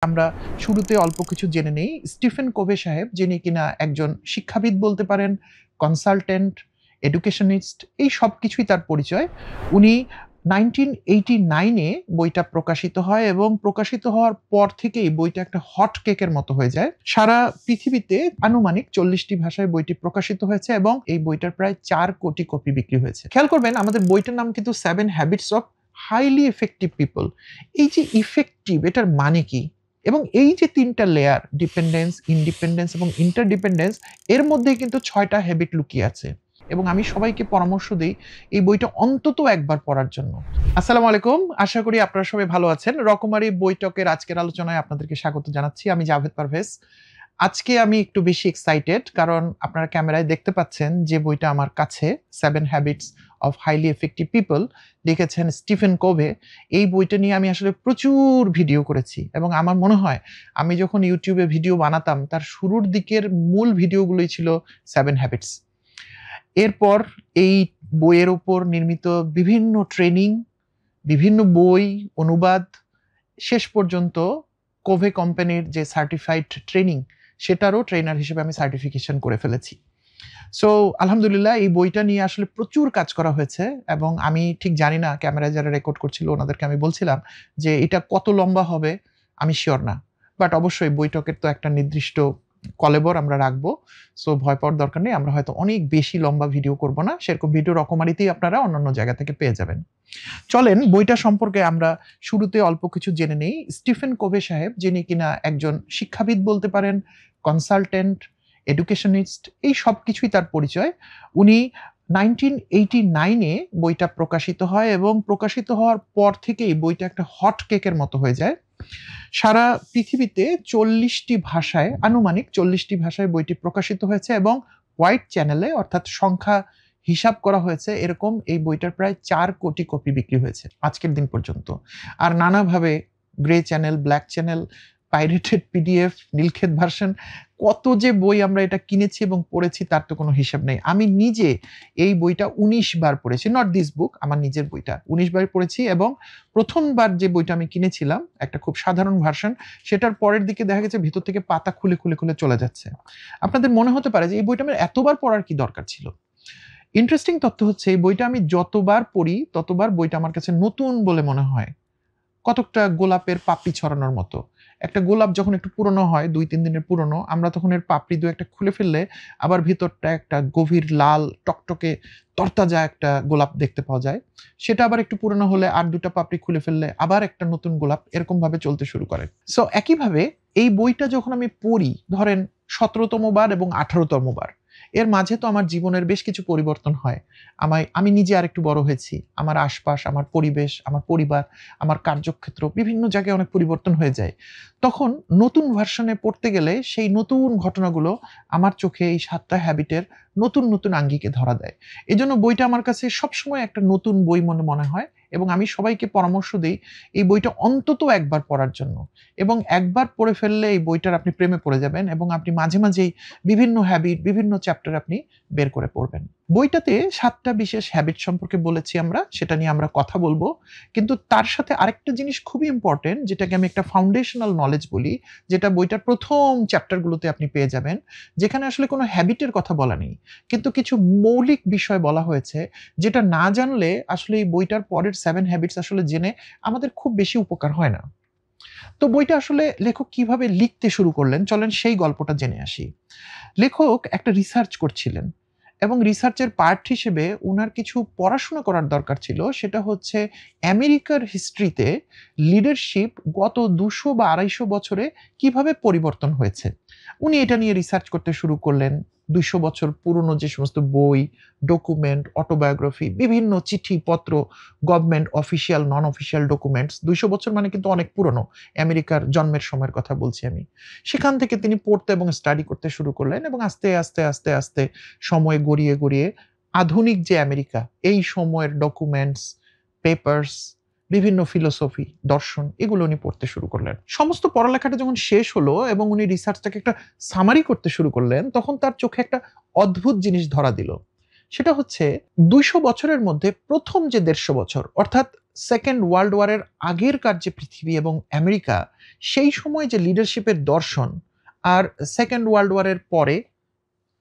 আমরা শুরুতে অল্প কিছু জেনে নেই। স্টিফেন কোভে সাহেব, যিনি কিনা একজন শিক্ষাবিদ বলতে পারেন, কনসালটেন্ট, এডুকেশনিস্ট, এই সব কিছুই তার পরিচয়। উনি 1989-এ বইটা প্রকাশিত হয় এবং প্রকাশিত হওয়ার পর থেকেই বইটা একটা হট কেকের মতো হয়ে যায়। সারা পৃথিবীতে আনুমানিক 40টি ভাষায় বইটি প্রকাশিত হয়েছে এবং এই বইটার প্রায় 4 কোটি কপি বিক্রি হয়েছে। খেয়াল করবেন, আমাদের বইটার নাম কিন্তু 7 habits of highly effective people. এই যে ইফেক্টিভ, এটার মানে কি? এবং এই যে 3টা লেয়ার, ডিপেন্ডেন্স, ইন্ডিপেন্ডেন্স এবং ইন্টারডিপেন্ডেন্স, এর মধ্যে কিন্তু 6টা হ্যাবিট লুকিয়ে আছে এবং আমি সবাইকে পরামর্শ দিই এই বইটা অন্তত একবার পড়ার জন্য। আসসালামু আলাইকুম, আশা করি আপনারা সবাই ভালো আছেন। রকমারি বৈঠকের আজকের আলোচনায় আপনাদেরকে স্বাগত জানাচ্ছি। আমি জাভেদ পারভেজ। আজকে আমি একটু বেশি এক্সাইটেড, কারণ আপনারা ক্যামেরায় দেখতে পাচ্ছেন যে বইটা আমার কাছে, 7 habits of highly effective people, লিখেছেন স্টিফেন কোভে। এই বইটা নিয়ে আমি আসলে প্রচুর ভিডিও করেছি এবং আমার মনে হয় আমি যখন ইউটিউবে ভিডিও বানাতাম তার শুরুর দিকের মূল ভিডিওগুলোই ছিল 7 হ্যাবিটস। এরপর এই বইয়ের উপর নির্মিত বিভিন্ন ট্রেনিং, বিভিন্ন বই, অনুবাদ, শেষ পর্যন্ত কোভে কোম্পানির যে সার্টিফাইড ট্রেনিং, সেটারও ট্রেনার হিসেবে আমি সার্টিফিকেশন করে ফেলেছি। সো আলহামদুলিল্লাহ, এই বইটা নিয়ে আসলে প্রচুর কাজ করা হয়েছে এবং আমি ঠিক জানি না, ক্যামেরায় যারা রেকর্ড করছিল ওনাদেরকে আমি বলছিলাম যে এটা কত লম্বা হবে, আমি শিওর না। বাট অবশ্যই বইটকের তো একটা নির্দিষ্ট কলেবর আমরা রাখবো। সো ভয় পাওয়ার দরকার নেই। আমরা হয়তো অনেক বেশি লম্বা ভিডিও করব না, সেরকম ভিডিও রকমারিতেই আপনারা অন্যান্য জায়গা থেকে পেয়ে যাবেন। চলেন বইটা সম্পর্কে আমরা শুরুতে অল্প কিছু জেনে নেই। স্টিফেন কোভে সাহেব, যিনি কিনা একজন শিক্ষাবিদ বলতে পারেন, কনসালটেন্ট, এডুকেশনিস্ট, এই সব কিছুই তার পরিচয়। উনি 1989-এ বইটা প্রকাশিত হয় এবং প্রকাশিত হওয়ার পর থেকেই বইটা একটা হট কেকের মতো হয়ে যায়। সারা পৃথিবীতে 40টি ভাষায়, আনুমানিক 40টি ভাষায় বইটি প্রকাশিত হয়েছে এবং হোয়াইট চ্যানেলে, অর্থাৎ সংখ্যা হিসাব করা হয়েছে এরকম, এই বইটার প্রায় 4 কোটি কপি বিক্রি হয়েছে আজকের দিন পর্যন্ত। আর নানাভাবে grey channel, black channel, pirated PDF, Nilkhet version, কত যে বই আমরা এটা কিনেছি এবং পড়েছি তার তো কোনো হিসাব নেই। আমি নিজে এই বইটা 19 বার পড়েছি, নট দিস বুক, আমার নিজের বইটা 19 বার পড়েছি এবং প্রথমবার যে বইটা আমি কিনেছিলাম, একটা খুব সাধারণ ভার্সন, সেটার পরের দিকে দেখা গেছে ভিতর থেকে পাতা খুলে খুলে খুলে চলে যাচ্ছে। আপনাদের মনে হতে পারে যে এই বইটা আমার এতবার পড়ার কি দরকার ছিল। ইন্টারেস্টিং তথ্য হচ্ছে, এই বইটা আমি যতবার পড়ি ততবার বইটা আমার কাছে নতুন বলে মনে হয়। কতকটা গোলাপের পাপড়ি ছড়ানোর মতো। একটা গোলাপ যখন একটু পুরনো হয়, 2-3 দিনের পুরনো, আমরা তখন এর পাপড়ি 2-একটা খুলে ফেললে আবার ভিতরটা একটা গভীর লাল টকটকে তরতাজা একটা গোলাপ দেখতে পাওয়া যায়। সেটা আবার একটু পুরনো হলে আর 2টা পাপড়ি খুলে ফেললে আবার একটা নতুন গোলাপ, এরকম ভাবে চলতে শুরু করে। সো একইভাবে এই বইটা যখন আমি পড়ি, ধরেন 17তম বার এবং 18তম বার, এর মাঝে তো আমার জীবনের বেশ কিছু পরিবর্তন হয়। আমি নিজে আরেকটু বড় হয়েছি। আমার আশপাশ, আমার পরিবেশ, আমার পরিবার, আমার কার্যক্ষেত্র, বিভিন্ন জায়গায় অনেক পরিবর্তন হয়ে যায়। তখন নতুন ভার্সনে পড়তে গেলে সেই নতুন ঘটনাগুলো আমার চোখে এই 7টা হ্যাবিটের নতুন নতুন আঙ্গিকে ধরা দেয়। এজন্য বইটা আমার কাছে সবসময় একটা নতুন বই মনে হয় এবং আমি সবাইকে পরামর্শ দিই এই বইটা অন্তত একবার পড়ার জন্য। এবং একবার পড়ে ফেললে এই বইটার আপনি প্রেমে পড়ে যাবেন এবং আপনি মাঝে মাঝেই বিভিন্ন হ্যাবিট, বিভিন্ন চ্যাপ্টার আপনি বের করে পড়বেন। বইটাতে 7টা বিশেষ হ্যাবিট সম্পর্কে বলেছি আমরা, সেটা নিয়ে আমরা কথা বলবো। কিন্তু তার সাথে আরেকটা জিনিস খুবই ইম্পর্টেন্ট, যেটাকে আমি একটা ফাউন্ডেশনাল নলেজ বলি, যেটা বইটার প্রথম চ্যাপ্টারগুলোতে আপনি পেয়ে যাবেন, যেখানে আসলে কোনো হ্যাবিটের কথা বলা নেই, কিন্তু কিছু মৌলিক বিষয় বলা হয়েছে, যেটা না জানলে আসলে এই বইটার পরের 7 হ্যাবিটস আসলে জেনে আমাদের খুব বেশি উপকার হয় না। তো বইটা আসলে লেখক কিভাবে লিখতে শুরু করলেন, চলেন সেই গল্পটা জেনে আসি। লেখক একটা রিসার্চ করছিলেন এবং রিসার্চের পার্ট হিসেবে উনার কিছু পড়াশোনা করার দরকার ছিল। সেটা হচ্ছে আমেরিকার হিস্ট্রিতে লিডারশিপ গত 200 বা 250 বছরে কিভাবে পরিবর্তন হয়েছে। উনি এটা নিয়ে রিসার্চ করতে শুরু করলেন। 200 বছর পুরনো যে সমস্ত বই, ডকুমেন্ট, অটোবায়োগ্রাফি, বিভিন্ন চিঠিপত্র, government official, non official documents, 200 বছর মানে কিন্তু অনেক পুরনো, আমেরিকার জন্মের সময়ের কথা বলছি আমি। সেখান থেকে তিনি পড়তে এবং স্টাডি করতে শুরু করলেন এবং আস্তে আস্তে আস্তে আস্তে সময় গড়িয়ে গড়িয়ে আধুনিক যে আমেরিকা, এই সময়ের ডকুমেন্টস, পেপার্স, বিভিন্ন ফিলোসফি, দর্শন, এগুলো উনি পড়তে শুরু করলেন। সমস্ত পড়ালেখাটা যখন শেষ হলো এবং উনি রিসার্চটাকে একটা সামারি করতে শুরু করলেন, তখন তার চোখে একটা অদ্ভুত জিনিস ধরা দিল। সেটা হচ্ছে 200 বছরের মধ্যে প্রথম যে 150 বছর, অর্থাৎ সেকেন্ড ওয়ার্ল্ড ওয়ারের আগেরকার যে পৃথিবী এবং আমেরিকা, সেই সময় যে লিডারশিপের দর্শন, আর সেকেন্ড ওয়ার্ল্ড ওয়ারের পরে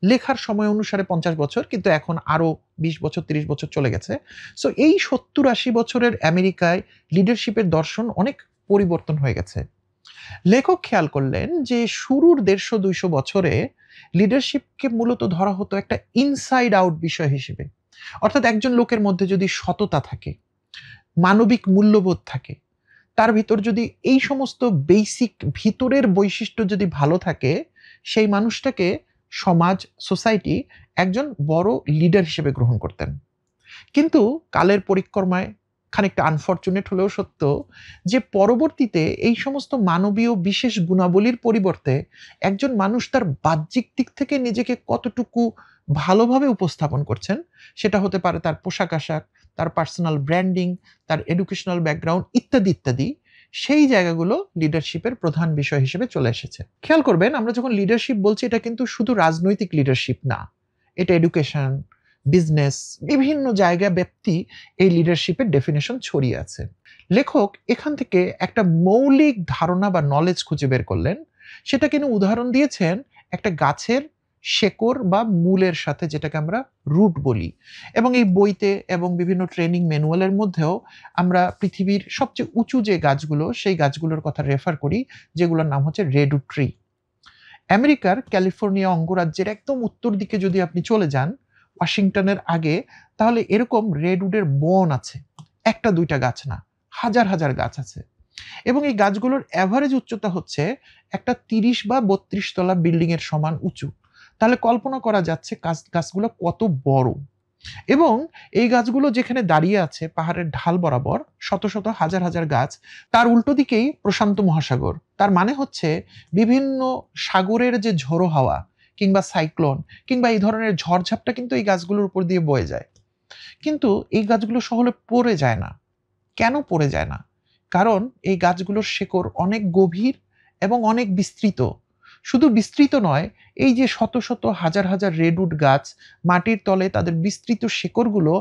লেখার সময় অনুসারে 50 বছর, কিন্তু এখন আরো 20 বছর 30 বছর চলে গেছে। সো এই 70-80 বছরের আমেরিকায় লিডারশিপের দর্শন অনেক পরিবর্তন হয়ে গেছে। লেখক খেয়াল করলেন যে শুরুর 150-200 বছরে লিডারশিপকে মূলত ধরা হতো একটা ইনসাইড আউট বিষয় হিসেবে। অর্থাৎ একজন লোকের মধ্যে যদি সততা থাকে, মানবিক মূল্যবোধ থাকে, তার ভিতর যদি এই সমস্ত বেসিক ভিতরের বৈশিষ্ট্য যদি ভালো থাকে, সেই মানুষটাকে সমাজ, সোসাইটি একজন বড় লিডার হিসেবে গ্রহণ করতেন। কিন্তু কালের পরিক্রমায় খানিকটা আনফরচুনেট হলেও সত্য যে পরবর্তীতে এই সমস্ত মানবীয় বিশেষ গুণাবলীর পরিবর্তে একজন মানুষ তার বাহ্যিক দিক থেকে নিজেকে কতটুকু ভালোভাবে উপস্থাপন করছেন, সেটা হতে পারে তার পোশাক আশাক, তার পার্সোনাল ব্র্যান্ডিং, তার এডুকেশনাল ব্যাকগ্রাউন্ড ইত্যাদি ইত্যাদি, সেই জায়গাগুলো লিডারশিপের প্রধান বিষয় হিসেবে চলে এসেছে। খেয়াল করবেন, আমরা যখন লিডারশিপ বলছি, এটা কিন্তু শুধু রাজনৈতিক লিডারশিপ না, এটা এডুকেশন, বিজনেস, বিভিন্ন জায়গা ব্যাপ্তি এই লিডারশিপের ডেফিনেশন ছড়িয়ে আছে। লেখক এখান থেকে একটা মৌলিক ধারণা বা নলেজ খুঁজে বের করলেন। সেটা কিন্তু উদাহরণ দিয়েছেন একটা গাছের শেকড় বা মূলের সাথে, যেটাকে আমরা রুট বলি। এবং এই বইতে এবং বিভিন্ন ট্রেনিং ম্যানুয়ালের মধ্যেও আমরা পৃথিবীর সবচেয়ে উঁচু যে গাছগুলো, সেই গাছগুলোর কথা রেফার করি, যেগুলোর নাম হচ্ছে রেডউড ট্রি। আমেরিকার ক্যালিফোর্নিয়া অঙ্গরাজ্যের একদম উত্তর দিকে যদি আপনি চলে যান, ওয়াশিংটনের আগে, তাহলে এরকম রেডউডের বন আছে। একটা দুইটা গাছ না, হাজার হাজার গাছ আছে। এবং এই গাছগুলোর অ্যাভারেজ উচ্চতা হচ্ছে একটা 30 বা 32 তলা বিল্ডিং এর সমান উঁচু। তাহলে কল্পনা করা যাচ্ছে গাছগুলো কত বড়। এবং এই গাছগুলো যেখানে দাঁড়িয়ে আছে পাহাড়ের ঢাল বরাবর, শত শত হাজার হাজার গাছ, তার উল্টো দিকেই প্রশান্ত মহাসাগর। তার মানে হচ্ছে বিভিন্ন সাগরের যে ঝোড়ো হাওয়া কিংবা সাইক্লোন কিংবা এই ধরনের ঝড়ঝাপটা কিন্তু এই গাছগুলোর উপর দিয়ে বয়ে যায়। কিন্তু এই গাছগুলো সহজে পড়ে যায় না। কেন পড়ে যায় না? কারণ এই গাছগুলোর শেকড় অনেক গভীর এবং অনেক বিস্তৃত। শুধু বিস্তৃত নয়, এই যে শত শত হাজার হাজার রেডউড গাছ, মাটির তলে তাদের বিস্তৃত শেকড়গুলো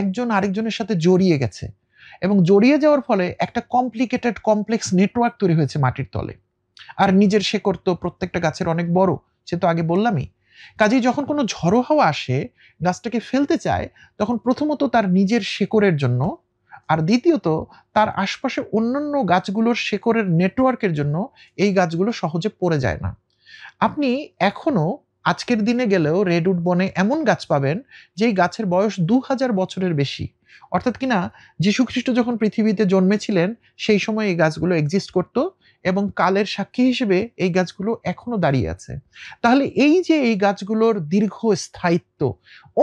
একজন আরেকজনের সাথে জড়িয়ে গেছে। এবং জড়িয়ে যাওয়ার ফলে একটা কমপ্লিকেটেড কমপ্লেক্স নেটওয়ার্ক তৈরি হয়েছে মাটির তলে। আর নিজের শেকড় তো প্রত্যেকটা গাছের অনেক বড়, সে তো আগে বললামই। কাজেই যখন কোনো ঝড়ো হাওয়া আসে, গাছটাকে ফেলতে চায়, তখন প্রথমত তার নিজের শেকড়ের জন্য, আর দ্বিতীয়ত তার আশপাশে অন্যান্য গাছগুলোর শেকড়ের নেটওয়ার্কের জন্য এই গাছগুলো সহজে পড়ে যায় না। আপনি এখনো আজকের দিনে গেলেও রেডউড বনে এমন গাছ পাবেন যেই গাছের বয়স 2000 বছরের বেশি। অর্থাৎ কিনা যীশুখ্রিস্ট যখন পৃথিবীতে জন্মেছিলেন, সেই সময় এই গাছগুলো এক্সিস্ট করত এবং কালের সাক্ষী হিসেবে এই গাছগুলো এখনো দাঁড়িয়ে আছে। তাহলে এই যে এই গাছগুলোর দীর্ঘ স্থায়িত্ব,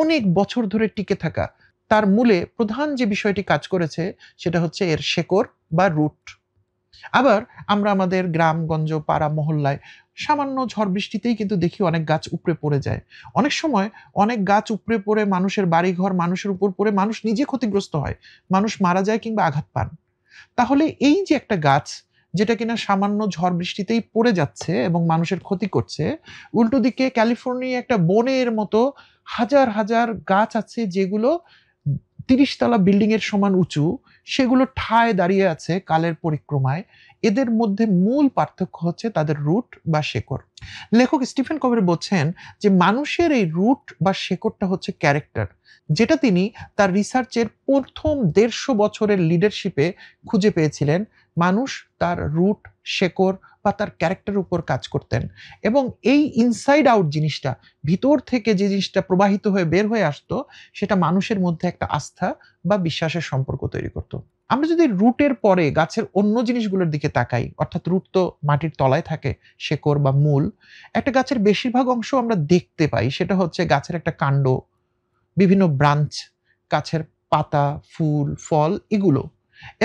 অনেক বছর ধরে টিকে থাকা, তার মূলে প্রধান যে বিষয়টি কাজ করেছে সেটা হচ্ছে এর শেকড় বা রুট। আবার আমরা আমাদের গ্রামগঞ্জ, পাড়া মহল্লায় সামান্য ঝড় বৃষ্টিতেই কিন্তু দেখি অনেক গাছ উপড়ে পড়ে যায়। অনেক সময় অনেক গাছ উপড়ে পড়ে মানুষের বাড়িঘর, মানুষের উপর পড়ে মানুষ নিজে ক্ষতিগ্রস্ত হয়, মানুষ মারা যায় কিংবা আঘাত পান। তাহলে এই যে একটা গাছ যেটা কিনা সামান্য ঝড় বৃষ্টিতেই পড়ে যাচ্ছে এবং মানুষের ক্ষতি করছে, উল্টো দিকে ক্যালিফোর্নিয়া একটা বনের মতো হাজার হাজার গাছ আছে যেগুলো 30 তলা বিল্ডিং এর সমান উঁচু, সেগুলো ঠায় দাঁড়িয়ে আছে কালের পরিক্রমায়। এদের মধ্যে মূল পার্থক্য হচ্ছে তাদের রুট বা শেকড়। লেখক স্টিফেন কভের বলছেন যে মানুষের এই রুট বা শেকড়টা হচ্ছে ক্যারেক্টার, যেটা তিনি তার রিসার্চের প্রথম 150 বছরের লিডারশিপে খুঁজে পেয়েছিলেন। মানুষ তার রুট, শেকড় বা তার ক্যারেক্টারের উপর কাজ করতেন এবং এই ইনসাইড আউট জিনিসটা, ভিতর থেকে যে জিনিসটা প্রবাহিত হয়ে বের হয়ে আসতো, সেটা মানুষের মধ্যে একটা আস্থা বা বিশ্বাসের সম্পর্ক তৈরি করত। আমরা যদি রুটের পরে গাছের অন্য জিনিসগুলোর দিকে তাকাই, অর্থাৎ রুট তো মাটির তলায় থাকে, শেকড় বা মূল। একটা গাছের বেশিরভাগ অংশ আমরা দেখতে পাই, সেটা হচ্ছে গাছের একটা কাণ্ড, বিভিন্ন ব্রাঞ্চ, গাছের পাতা, ফুল, ফল, এগুলো।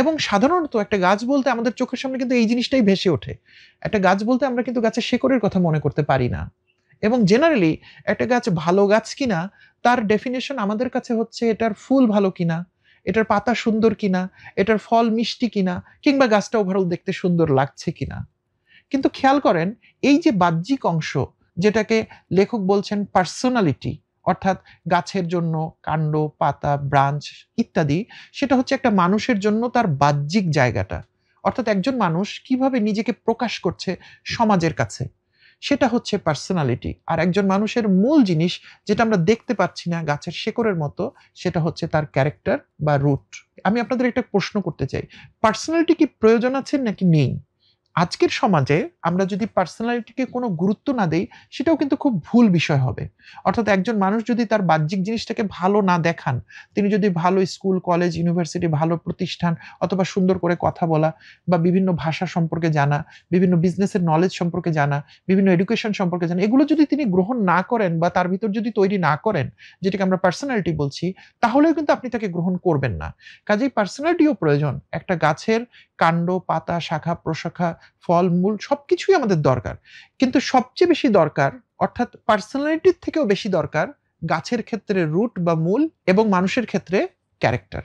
এবং সাধারণত একটা গাছ বলতে আমাদের চোখের সামনে কিন্তু এই জিনিসটাই ভেসে ওঠে। একটা গাছ বলতে আমরা কিন্তু গাছের শেকড়ের কথা মনে করতে পারি না। এবং জেনারেলি একটা গাছ ভালো গাছ কিনা তার ডেফিনেশন আমাদের কাছে হচ্ছে এটার ফুল ভালো কিনা, এটার পাতা সুন্দর কিনা, এটার ফল মিষ্টি কিনা, কিংবা গাছটা ওভারঅল দেখতে সুন্দর লাগছে কিনা। কিন্তু খেয়াল করেন, এই যে বাহ্যিক অংশ, যেটাকে লেখক বলছেন পার্সোনালিটি, অর্থাৎ গাছের জন্য কাণ্ড, পাতা, ব্রাঞ্চ ইত্যাদি, সেটা হচ্ছে একটা মানুষের জন্য তার বাহ্যিক জায়গাটা। অর্থাৎ একজন মানুষ কিভাবে নিজেকে প্রকাশ করছে সমাজের কাছে, সেটা হচ্ছে পার্সোনালিটি। আর একজন মানুষের মূল জিনিস, যেটা আমরা দেখতে পাচ্ছি না গাছের শেকড়ের মতো, সেটা হচ্ছে তার ক্যারেক্টার বা রুট। আমি আপনাদের একটা প্রশ্ন করতে চাই, পার্সোনালিটি কি প্রয়োজন আছে নাকি নেই? আজকের সমাজে আমরা যদি পার্সোনালিটিকে কোনো গুরুত্ব না দেই, সেটাও কিন্তু খুব ভুল বিষয় হবে। অর্থাৎ একজন মানুষ যদি তার বাহ্যিক জিনিসটাকে ভালো না দেখান, তিনি যদি ভালো স্কুল, কলেজ, ইউনিভার্সিটি, ভালো প্রতিষ্ঠান অথবা সুন্দর করে কথা বলা বা বিভিন্ন ভাষা সম্পর্কে জানা, বিভিন্ন বিজনেসের নলেজ সম্পর্কে জানা, বিভিন্ন এডুকেশন সম্পর্কে জানা, এগুলো যদি তিনি গ্রহণ না করেন বা তার ভিতর যদি তৈরি না করেন, যেটাকে আমরা পার্সোনালিটি বলছি, তাহলেও কিন্তু আপনি তাকে গ্রহণ করবেন না। কাজেই পার্সোনালিটিও প্রয়োজন। একটা গাছের কাণ্ড, পাতা, শাখা, প্রশাখা, ফল, মূল সবকিছুই আমাদের দরকার। কিন্তু সবচেয়ে বেশি দরকার, অর্থাৎ পার্সোনালিটির থেকেও বেশি দরকার গাছের ক্ষেত্রে রুট বা মূল এবং মানুষের ক্ষেত্রে ক্যারেক্টার।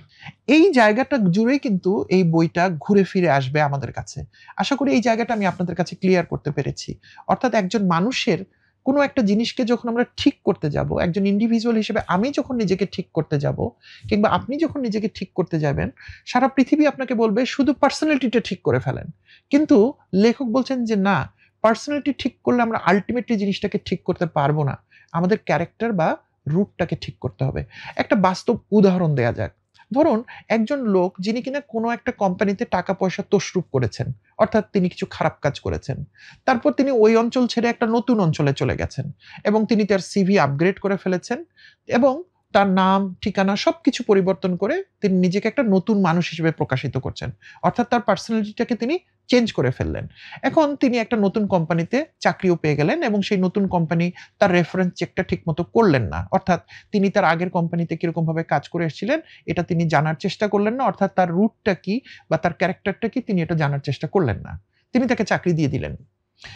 এই জায়গাটা জুড়েই কিন্তু এই বইটা ঘুরে ফিরে আসবে আমাদের কাছে। আশা করি এই জায়গাটা আমি আপনাদের কাছে ক্লিয়ার করতে পেরেছি। অর্থাৎ একজন মানুষের কোনো একটা জিনিসকে যখন আমরা ঠিক করতে যাব, একজন ইন্ডিভিজুয়াল হিসেবে আমি যখন নিজেকে ঠিক করতে যাব কিংবা আপনি যখন নিজেকে ঠিক করতে যাবেন, সারা পৃথিবী আপনাকে বলবে শুধু পার্সোনালিটিটা ঠিক করে ফেলেন। কিন্তু লেখক বলছেন যে না, পার্সোনালিটি ঠিক করলে আমরা আল্টিমেটলি জিনিসটাকে ঠিক করতে পারবো না। আমাদের ক্যারেক্টার বা রুটটাকে ঠিক করতে হবে। একটা বাস্তব উদাহরণ দেয়া যাক। ধরুন একজন লোক যিনি কিনা কোনো একটা কোম্পানিতে টাকা পয়সা তছরূপ করেছেন, অর্থাৎ তিনি কিছু খারাপ কাজ করেছেন। তারপর তিনি ওই অঞ্চল ছেড়ে একটা নতুন অঞ্চলে চলে গেছেন এবং তিনি তার সিভি আপগ্রেড করে ফেলেছেন এবং তার নাম, ঠিকানা সবকিছু পরিবর্তন করে তিনি নিজেকে একটা নতুন মানুষ হিসেবে প্রকাশিত করছেন। অর্থাৎ তার পার্সোনালিটিটাকে তিনি চেঞ্জ করে ফেললেন। এখন তিনি একটা নতুন কোম্পানিতে চাকরিও পেয়ে গেলেন এবং সেই নতুন কোম্পানি তার রেফারেন্স চেকটা ঠিকমতো করলেন না। অর্থাৎ তিনি তার আগের কোম্পানিতে কিরকমভাবে কাজ করে এসেছিলেন, এটা তিনি জানার চেষ্টা করলেন না। অর্থাৎ তার রুটটা কি বা তার ক্যারেক্টারটা কি, তিনি এটা জানার চেষ্টা করলেন না। তিনি তাকে চাকরি দিয়ে দিলেন।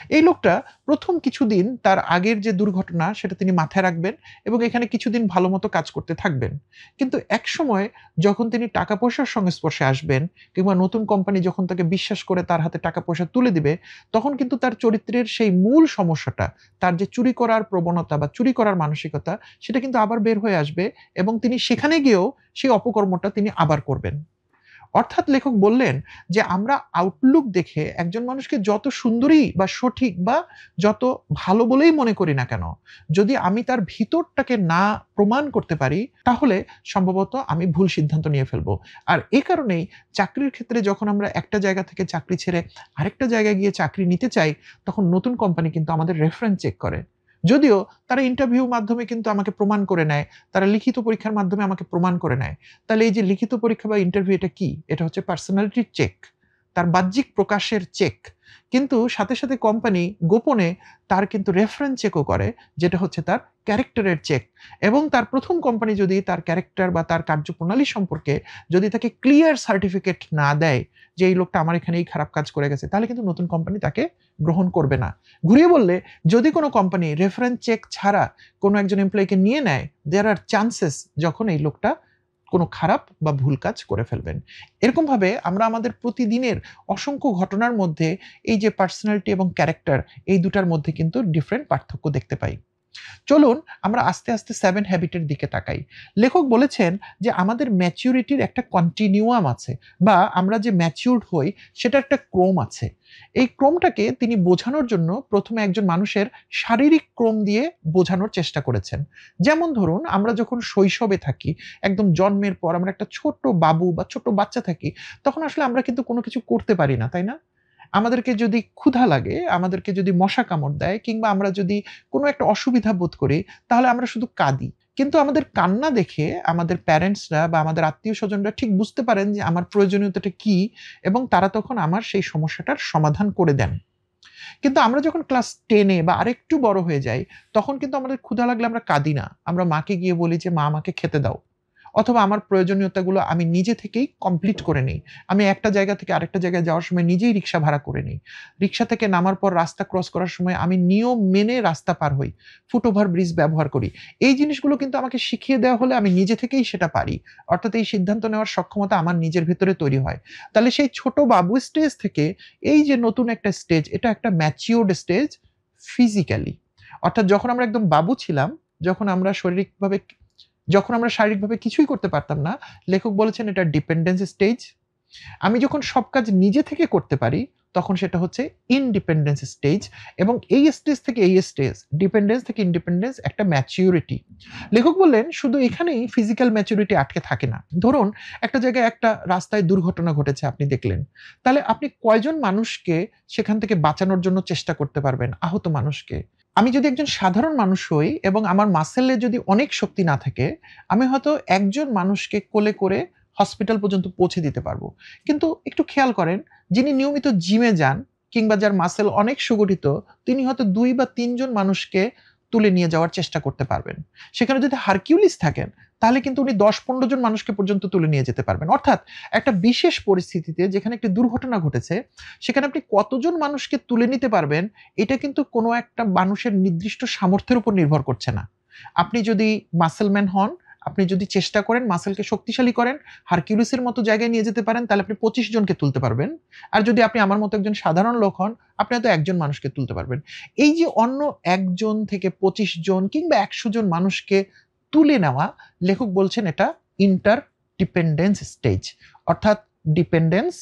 এই লোকটা ১ম কিছুদিন তার আগের যে দুর্ঘটনা সেটা তিনি মাথায় রাখবেন এবং এখানে কিছুদিন ভালোমতো কাজ করতে থাকবেন। কিন্তু একসময় যখন তিনি টাকা-পয়সার সংস্পর্শে আসবেন কিংবা নতুন কোম্পানি যখন তাকে বিশ্বাস করে তার হাতে টাকা-পয়সা তুলে দিবে, তখন কিন্তু তার চরিত্রের সেই মূল সমস্যাটা, তার যে চুরি করার প্রবণতা বা চুরি করার মানসিকতা, সেটা কিন্তু আবার বের হয়ে আসবে এবং তিনি সেখানে গিয়েও সেই অপকর্মটা তিনি আবার করবেন। অর্থাৎ লেখক বললেন যে আমরা আউটলুক দেখে একজন মানুষকে যত সুন্দরী বা সঠিক বা যত ভালো বলেই মনে করি না কেন, যদি আমি তার ভিতরটাকে না প্রমাণ করতে পারি, তাহলে সম্ভবত আমি ভুল সিদ্ধান্ত নিয়ে ফেলবো। আর এ কারণেই চাকরির ক্ষেত্রে যখন আমরা একটা জায়গা থেকে চাকরি ছেড়ে আরেকটা জায়গায় গিয়ে চাকরি নিতে চাই, তখন নতুন কোম্পানি কিন্তু আমাদের রেফারেন্স চেক করে। যদিও তারা ইন্টারভিউ মাধ্যমে কিন্তু আমাকে প্রমাণ করে নেয়, তারা লিখিত পরীক্ষার মাধ্যমে আমাকে প্রমাণ করে নেয়। তাহলে এই যে লিখিত পরীক্ষা বা ইন্টারভিউ, এটা কি? এটা হচ্ছে পার্সোনালিটির চেক, তার বাহ্যিক প্রকাশের চেক। কিন্তু সাথে, সাথে কোম্পানি গোপনে তার কিন্তু রেফারেন্স চেকও করে, যেটা হচ্ছে তার ক্যারেক্টারের চেক। এবং তার ১ম কোম্পানি যদি তার ক্যারেক্টার বা তার কার্যপ্রণালী সম্পর্কে যদি তাকে ক্লিয়ার সার্টিফিকেট না দেয় যে এই লোকটা আমার এখানে এই খারাপ কাজ করে গেছে, তাহলে কিন্তু নতুন কোম্পানি তাকে গ্রহণ করবে না। ঘুরিয়ে বললে, যদি কোনো কোম্পানি রেফারেন্স চেক ছাড়া কোনো একজন এমপ্লয়িকে নিয়ে নেয়, দেয়ার আর চান্সেস যখন এই লোকটা কোনো খারাপ বা ভুল কাজ করে ফেলবেন। এরকমভাবে আমরা আমাদের প্রতিদিনের অসংখ্য ঘটনার মধ্যে এই যে পার্সোনালিটি এবং ক্যারেক্টার, এই দুটার মধ্যে কিন্তু ডিফারেন্ট পার্থক্য দেখতে পাই। চলুন আমরা আস্তে, আস্তে 7 হ্যাবিটের দিকে তাকাই। লেখক বলেছেন যে আমাদের ম্যাচুরিটির একটা কন্টিনিউয়াম আছে বা আমরা যে ম্যাচিউরড হই সেটার একটা ক্রম আছে। এই ক্রমটাকে তিনি বোঝানোর জন্য ১ম এ একজন মানুষের শারীরিক ক্রম দিয়ে বোঝানোর চেষ্টা করেছেন। যেমন ধরুন আমরা যখন শৈশবে থাকি, একদম জন্মের পর আমরা একটা ছোট্ট বাবু বা ছোট্ট বাচ্চা থাকি, তখন আসলে আমরা কিন্তু কোনো কিছু করতে পারি না, তাই না? আমাদেরকে যদি ক্ষুধা লাগে, আমাদেরকে যদি মশা কামড় দেয় কিংবা আমরা যদি কোনো একটা অসুবিধা বোধ করি, তাহলে আমরা শুধু কাঁদি। কিন্তু আমাদের কান্না দেখে আমাদের প্যারেন্টসরা বা আমাদের আত্মীয়স্বজনরা ঠিক বুঝতে পারেন যে আমার প্রয়োজনীয়তাটা কী এবং তারা তখন আমার সেই সমস্যাটার সমাধান করে দেন। কিন্তু আমরা যখন ক্লাস 10 এ বা আরেকটু বড় হয়ে যাই, তখন কিন্তু আমাদের ক্ষুধা লাগলে আমরা কাঁদি না। আমরা মাকে গিয়ে বলি যে, "মা আমাকে খেতে দাও।" অথবা আমার প্রয়োজনীয়তাগুলো আমি নিজে থেকেই কমপ্লিট করে নেই। আমি একটা জায়গা থেকে আরেকটা জায়গায় যাওয়ার সময় নিজেই রিক্সা ভাড়া করে নেই। রিক্সা থেকে নামার পর রাস্তা ক্রস করার সময় আমি নিয়ম মেনে রাস্তা পার হই। ফুটওভার ব্রিজ ব্যবহার করি। এই জিনিসগুলো কিন্তু আমাকে শিখিয়ে দেওয়া হলে আমি নিজে থেকেই সেটা পারি। অর্থাৎ এই সিদ্ধান্ত নেওয়ার সক্ষমতা আমার নিজের ভেতরে তৈরি হয়। তাহলে সেই ছোট বাবু স্টেজ থেকে এই যে নতুন একটা স্টেজ, এটা একটা ম্যাচিউরড স্টেজ ফিজিক্যালি। অর্থাৎ যখন আমরা একদম বাবু ছিলাম, যখন আমরা শারীরিকভাবে কিছুই করতে পারতাম না, লেখক বলেছেন এটা ডিপেন্ডেন্স স্টেজ। আমি যখন সব কাজ নিজে থেকে করতে পারি তখন সেটা হচ্ছে ইনডিপেন্ডেন্স স্টেজ। এবং এই স্টেজ থেকে এই স্টেজ, ডিপেন্ডেন্স থেকে ইন্ডিপেন্ডেন্স, একটা ম্যাচিউরিটি। লেখক বললেন শুধু এখানেই ফিজিক্যাল ম্যাচিউরিটি আটকে থাকে না। ধরুন একটা জায়গায় একটা রাস্তায় দুর্ঘটনা ঘটেছে, আপনি দেখলেন, তাহলে আপনি কয়জন মানুষকে সেখান থেকে বাঁচানোর জন্য চেষ্টা করতে পারবেন, আহত মানুষকে? আমি যদি একজন সাধারণ মানুষ হই এবং আমার মাসেলে যদি অনেক শক্তি না থাকে, আমি হয়তো একজন মানুষকে কোলে করে হসপিটাল পর্যন্ত পৌঁছে দিতে পারবো। কিন্তু একটু খেয়াল করেন, যিনি নিয়মিত জিমে যান কিংবা যার মাসেল অনেক সুগঠিত, তিনি হয়তো ২ বা ৩ জন মানুষকে তুলে নিয়ে যাওয়ার চেষ্টা করতে পারবেন। সেখানে যদি হারকিউলিস থাকেন, তাহলে কিন্তু উনি ১০-১৫ জন মানুষকে পর্যন্ত তুলে নিয়ে যেতে পারবেন। অর্থাৎ একটা বিশেষ পরিস্থিতিতে যেখানে একটি দুর্ঘটনা ঘটেছে, সেখানে আপনি কতজন মানুষকে তুলে নিতে পারবেন, এটা কিন্তু কোনো একটা মানুষের নির্দিষ্ট সামর্থ্যের উপর নির্ভর করছে না। আপনি যদি মাসেলম্যান হন, আপনি যদি চেষ্টা করেন মাসেলকে শক্তিশালী করেন, হারকিউলিসের মতো জায়গায় নিয়ে যেতে পারেন, তাহলে আপনি ২৫ জনকে তুলতে পারবেন। আর যদি আপনি আমার মতো একজন সাধারণ লোক হন, আপনি হয়তো একজন মানুষকে তুলতে পারবেন। এই যে অন্য একজন থেকে ২৫ জন কিংবা ১০০ জন মানুষকে তুলে নেওয়া, লেখক বলছেন এটা ইন্টার ডিপেন্ডেন্স স্টেজ। অর্থাৎ ডিপেন্ডেন্স,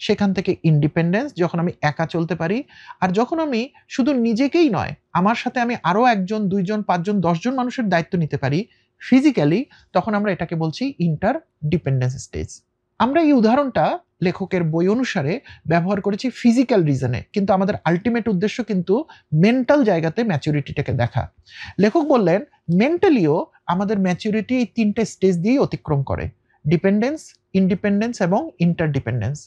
সেখান থেকে ইন্ডিপেন্ডেন্স, যখন আমি একা চলতে পারি। আর যখন আমি শুধু নিজেকেই নয়, আমার সাথে আমি আরো ১ জন, ২ জন, ৫ জন, ১০ জন মানুষের দায়িত্ব নিতে পারি ফিজিক্যালি, তখন আমরা এটাকে বলছি ইন্টার ডিপেন্ডেন্স স্টেজ। আমরা এই উদাহরণটা লেখকের বই অনুসারে ব্যবহার করেছি ফিজিক্যাল রিজনে, কিন্তু আমাদের আল্টিমেট উদ্দেশ্য কিন্তু মেন্টাল জায়গাতে ম্যাচুরিটিটাকে দেখা। লেখক বললেন মেন্টালিও আমাদের ম্যাচুরিটি এই ৩টে স্টেজ দিয়েই অতিক্রম করে: ডিপেন্ডেন্স, ইন্ডিপেন্ডেন্স এবং ইন্টারডিপেন্ডেন্স।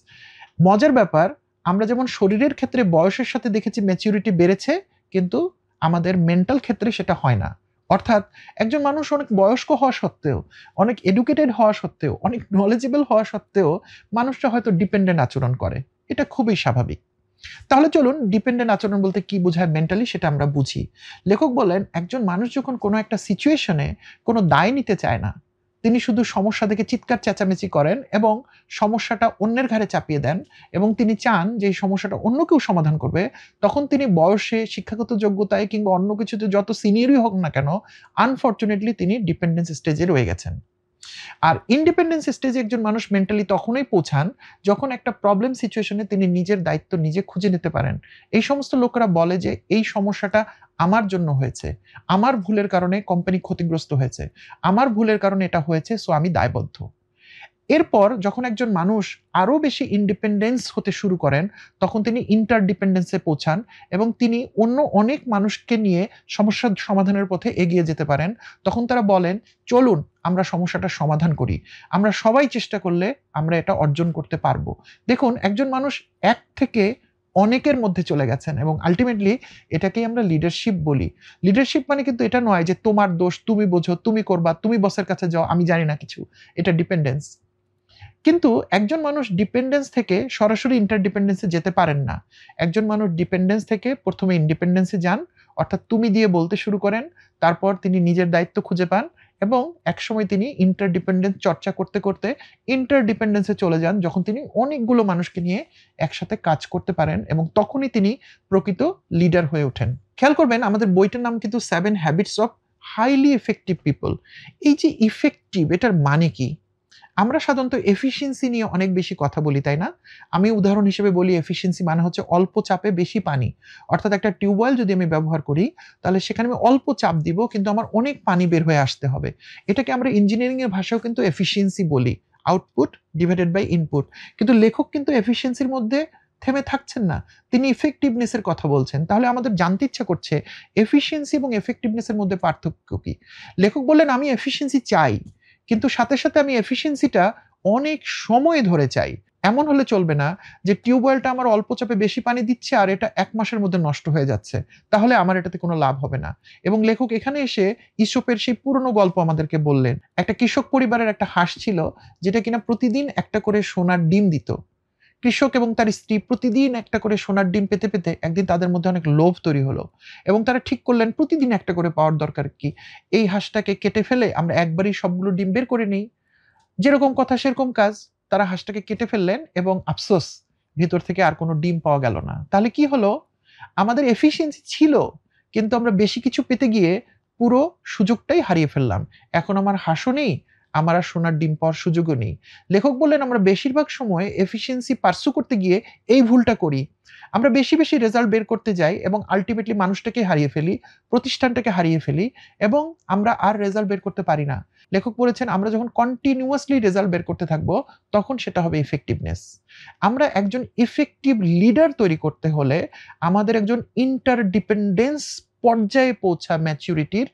মজার ব্যাপার, আমরা যেমন শরীরের ক্ষেত্রে বয়সের সাথে দেখেছি ম্যাচুরিটি বেড়েছে, কিন্তু আমাদের মেন্টাল ক্ষেত্রে সেটা হয় না। অর্থাৎ একজন মানুষ অনেক বয়স্ক হওয়া সত্ত্বেও, অনেক এডুকেটেড হওয়া সত্ত্বেও, অনেক নলেজেবল হওয়া সত্ত্বেও মানুষটা হয়তো ডিপেন্ডেন্ট আচরণ করে। এটা খুবই স্বাভাবিক। তাহলে চলুন ডিপেন্ডেন্ট আচরণ বলতে কি বোঝায় মেন্টালি সেটা আমরা বুঝি। লেখক বলেন একজন মানুষ যখন কোনো একটা সিচুয়েশনে কোনো দায় নিতে চায় না, তিনি শুধু সমস্যা দেখে চিৎকার চেঁচামেচি করেন এবং সমস্যাটা অন্যের ঘাড়ে চাপিয়ে দেন, এবং তিনি চান যে এই সমস্যাটা অন্য কেউ সমাধান করবে, তখন তিনি বয়সে, শিক্ষাগত যোগ্যতায় কিংবা অন্য কিছুতে যত সিনিয়রই হোক না কেন, আনফরচুনেটলি তিনি ডিপেন্ডেন্স স্টেজে রয়ে গেছেন। আর ইন্ডিপেন্ডেন্স স্টেজে একজন মানুষ মেন্টালি তখনই পৌঁছান যখন একটা প্রবলেম সিচুয়েশনে তিনি নিজের দায়িত্ব নিজে খুঁজে নিতে পারেন। এই সমস্ত লোকেরা বলে যে এই সমস্যাটা আমার জন্য হয়েছে, আমার ভুলের কারণে কোম্পানি ক্ষতিগ্রস্ত হয়েছে, আমার ভুলের কারণে এটা হয়েছে, সো আমি দায়বদ্ধ। এরপর যখন একজন মানুষ আরো বেশি ইন্ডিপেন্ডেন্স হতে শুরু করেন, তখন তিনি ইন্টারডিপেন্ডেন্সে পৌঁছান এবং তিনি অন্য অনেক মানুষকে নিয়ে সমস্যার সমাধানের পথে এগিয়ে যেতে পারেন। তখন তারা বলেন চলুন আমরা সমস্যাটা সমাধান করি, আমরা সবাই চেষ্টা করলে আমরা এটা অর্জন করতে পারবো। দেখুন একজন মানুষ এক থেকে অনেকের মধ্যে চলে গেছেন এবং আলটিমেটলি এটাকেই আমরা লিডারশিপ বলি। লিডারশিপ মানে কিন্তু এটা নয় যে তোমার দোষ, তুমি বোঝো, তুমি করবা, তুমি বসের কাছে যাও, আমি জানি না কিছু। এটা ডিপেন্ডেন্স। কিন্তু একজন মানুষ ডিপেন্ডেন্স থেকে সরাসরি ইন্টারডিপেন্ডেন্সে যেতে পারেন না। একজন মানুষ ডিপেন্ডেন্স থেকে প্রথমে ইন্ডিপেন্ডেন্সে যান, অর্থাৎ তুমি দিয়ে বলতে শুরু করেন, তারপর তিনি নিজের দায়িত্ব খুঁজে পান এবং একসময় তিনি ইন্টারডিপেন্ডেন্স চর্চা করতে করতে ইন্টারডিপেন্ডেন্সে চলে যান, যখন তিনি অনেকগুলো মানুষকে নিয়ে একসাথে কাজ করতে পারেন এবং তখনই তিনি প্রকৃত লিডার হয়ে ওঠেন। খেয়াল করবেন আমাদের বইটার নাম কিন্তু 7 habits of highly effective people. এই যে ইফেক্টিভ, এটার মানে কি? আমরা সাধারণত এফিশিয়েন্সি নিয়ে অনেক বেশি কথা বলি, তাই না? আমি উদাহরণ হিসেবে বলি এফিশিয়েন্সি মানে হচ্ছে অল্প চাপে বেশি পানি। অর্থাৎ একটা টিউবওয়েল যদি আমি ব্যবহার করি, তাহলে সেখানে আমি অল্প চাপ দিব কিন্তু আমার অনেক পানি বের হয়ে আসতে হবে। এটাকে আমরা ইঞ্জিনিয়ারিং এর ভাষাও কিন্তু এফিশিয়েন্সি বলি, আউটপুট ডিভাইডেড বাই ইনপুট। কিন্তু লেখক কিন্তু এফিশিয়েন্সির মধ্যে থেমে থাকছেন না, তিনি ইফেক্টিভনেস এর কথা বলছেন। তাহলে আমাদের জানতে ইচ্ছা করছে এফিশিয়েন্সি এবং এফেক্টিভনেস এর মধ্যে পার্থক্য কি? লেখক বললেন আমি এফিশিয়েন্সি চাই, কিন্তু সাথে সাথে আমি এফিশিয়েন্সিটা অনেক সময় ধরে চাই। এমন হলে চলবে না যে টিউবওয়েলটা আমার অল্প চাপে বেশি পানি দিচ্ছে আর এটা ১ মাসের মধ্যে নষ্ট হয়ে যাচ্ছে, তাহলে আমার এটাতে কোনো লাভ হবে না। এবং লেখক এখানে এসে ঈশপের সেই পুরনো গল্প আমাদেরকে বললেন। একটা কৃষক পরিবারের একটা হাঁস ছিল, যেটা কিনা প্রতিদিন একটা করে সোনার ডিম দিত। কৃষক এবং তার স্ত্রী প্রতিদিন একটা করে সোনার ডিম পেতে পেতে একদিন তাদের মধ্যে অনেক লোভ তৈরি হলো এবং তারা ঠিক করলেন প্রতিদিন একটা করে পাওয়ার দরকার কি, এই হাঁসটাকে কেটে ফেলে আমরা একবারই সবগুলো ডিম বের করে নিই। যেরকম কথা সেরকম কাজ, তারা হাঁসটাকে কেটে ফেললেন এবং আফসোস, ভিতর থেকে আর কোনো ডিম পাওয়া গেল না। তাহলে কি হলো? আমাদের এফিশিয়েন্সি ছিল, কিন্তু আমরা বেশি কিছু পেতে গিয়ে পুরো সুযোগটাই হারিয়ে ফেললাম। এখন আমার হাসও নেই, আমার আর সোনার ডিম পাওয়ার সুযোগও নেই। লেখক বললেন আমরা বেশিরভাগ সময় এফিসিয়েন্সি পার্সু করতে গিয়ে এই ভুলটা করি। আমরা বেশি, বেশি রেজাল্ট বের করতে যাই এবং আল্টিমেটলি মানুষটাকে হারিয়ে ফেলি, প্রতিষ্ঠানটাকে হারিয়ে ফেলি এবং আমরা আর রেজাল্ট বের করতে পারি না। লেখক বলেছেন আমরা যখন কন্টিনিউয়াসলি রেজাল্ট বের করতে থাকবো, তখন সেটা হবে ইফেক্টিভনেস। আমরা একজন ইফেক্টিভ লিডার তৈরি করতে হলে আমাদের একজন ইন্টারডিপেন্ডেন্স পর্যায়ে পৌঁছা ম্যাচুরিটির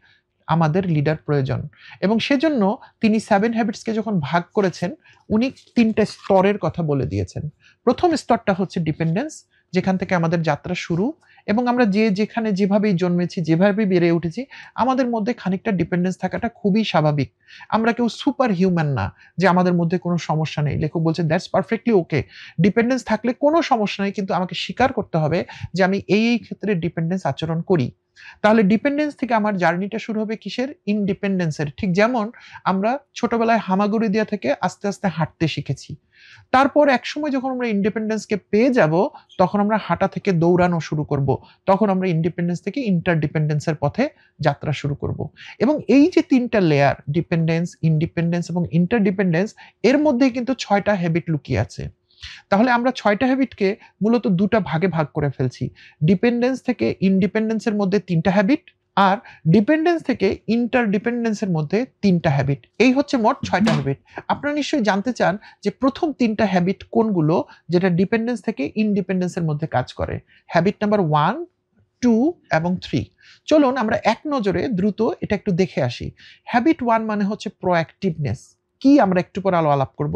আমাদের লিডার প্রয়োজন। এবং সেজন্য তিনি 7 হ্যাবিটসকে যখন ভাগ করেছেন, উনি ৩টা স্তরের কথা বলে দিয়েছেন। প্রথম স্তরটা হচ্ছে ডিপেন্ডেন্স, যেখান থেকে আমাদের যাত্রা শুরু এবং আমরা যে যেখানে যেভাবেই জন্মেছি, যেভাবে বেড়ে উঠেছি, আমাদের মধ্যে খানিকটা ডিপেন্ডেন্স থাকাটা খুবই স্বাভাবিক। আমরা কেউ সুপার হিউম্যান না যে আমাদের মধ্যে কোনো সমস্যা নেই। লেখক বলছেন দ্যাটস পারফেক্টলি ওকে। ডিপেন্ডেন্স থাকলে কোনো সমস্যা নেই, কিন্তু আমাকে স্বীকার করতে হবে যে আমি এই ক্ষেত্রে ডিপেন্ডেন্স আচরণ করি। তাহলে ডিপেন্ডেন্স থেকে আমার জার্নিটা শুরু হবে কিসের? ইন্ডিপেন্ডেন্সের। ঠিক যেমন আমরা ছোটবেলায় হামাগুড়ি দেওয়া থেকে আস্তে, আস্তে হাঁটতে শিখেছি। তারপর একসময় যখন আমরা ইন্ডিপেন্ডেন্সকে পেয়ে যাব, তখন আমরা হাঁটা থেকে দৌড়ানো শুরু করব। তখন আমরা ইন্ডিপেন্ডেন্স থেকে ইন্টারডিপেন্ডেন্সের পথে যাত্রা শুরু করব। এবং এই যে ৩টা লেয়ার, ডিপেন্ডেন্স, ইন্ডিপেন্ডেন্স এবং ইন্টারডিপেন্ডেন্স, এর মধ্যে কিন্তু ৬টা হ্যাবিট লুকিয়ে আছে। তাহলে আমরা ৬টা হ্যাবিটকে মূলত ২টা ভাগে ভাগ করে ফেলছি। ডিপেন্ডেন্স থেকে ইন্ডিপেন্ডেন্সের মধ্যে ৩টা হ্যাবিট, আর ডিপেন্ডেন্স থেকে ইন্টারডিপেন্ডেন্সের মধ্যে ৩টা হ্যাবিট। এই হচ্ছে মোট ৬টা হ্যাবিট। আপনারা নিশ্চয়ই জানতে চান যে প্রথম ৩টা হ্যাবিট কোনগুলো, যেটা ডিপেন্ডেন্স থেকে ইন্ডিপেন্ডেন্সের মধ্যে কাজ করে। হ্যাবিট নাম্বার 1, 2 এবং 3। চলুন আমরা এক নজরে দ্রুত এটা একটু দেখে আসি। হ্যাবিট 1 মানে হচ্ছে প্রোঅ্যাক্টিভনেস। কি আমরা একটু পর আলাপ করব।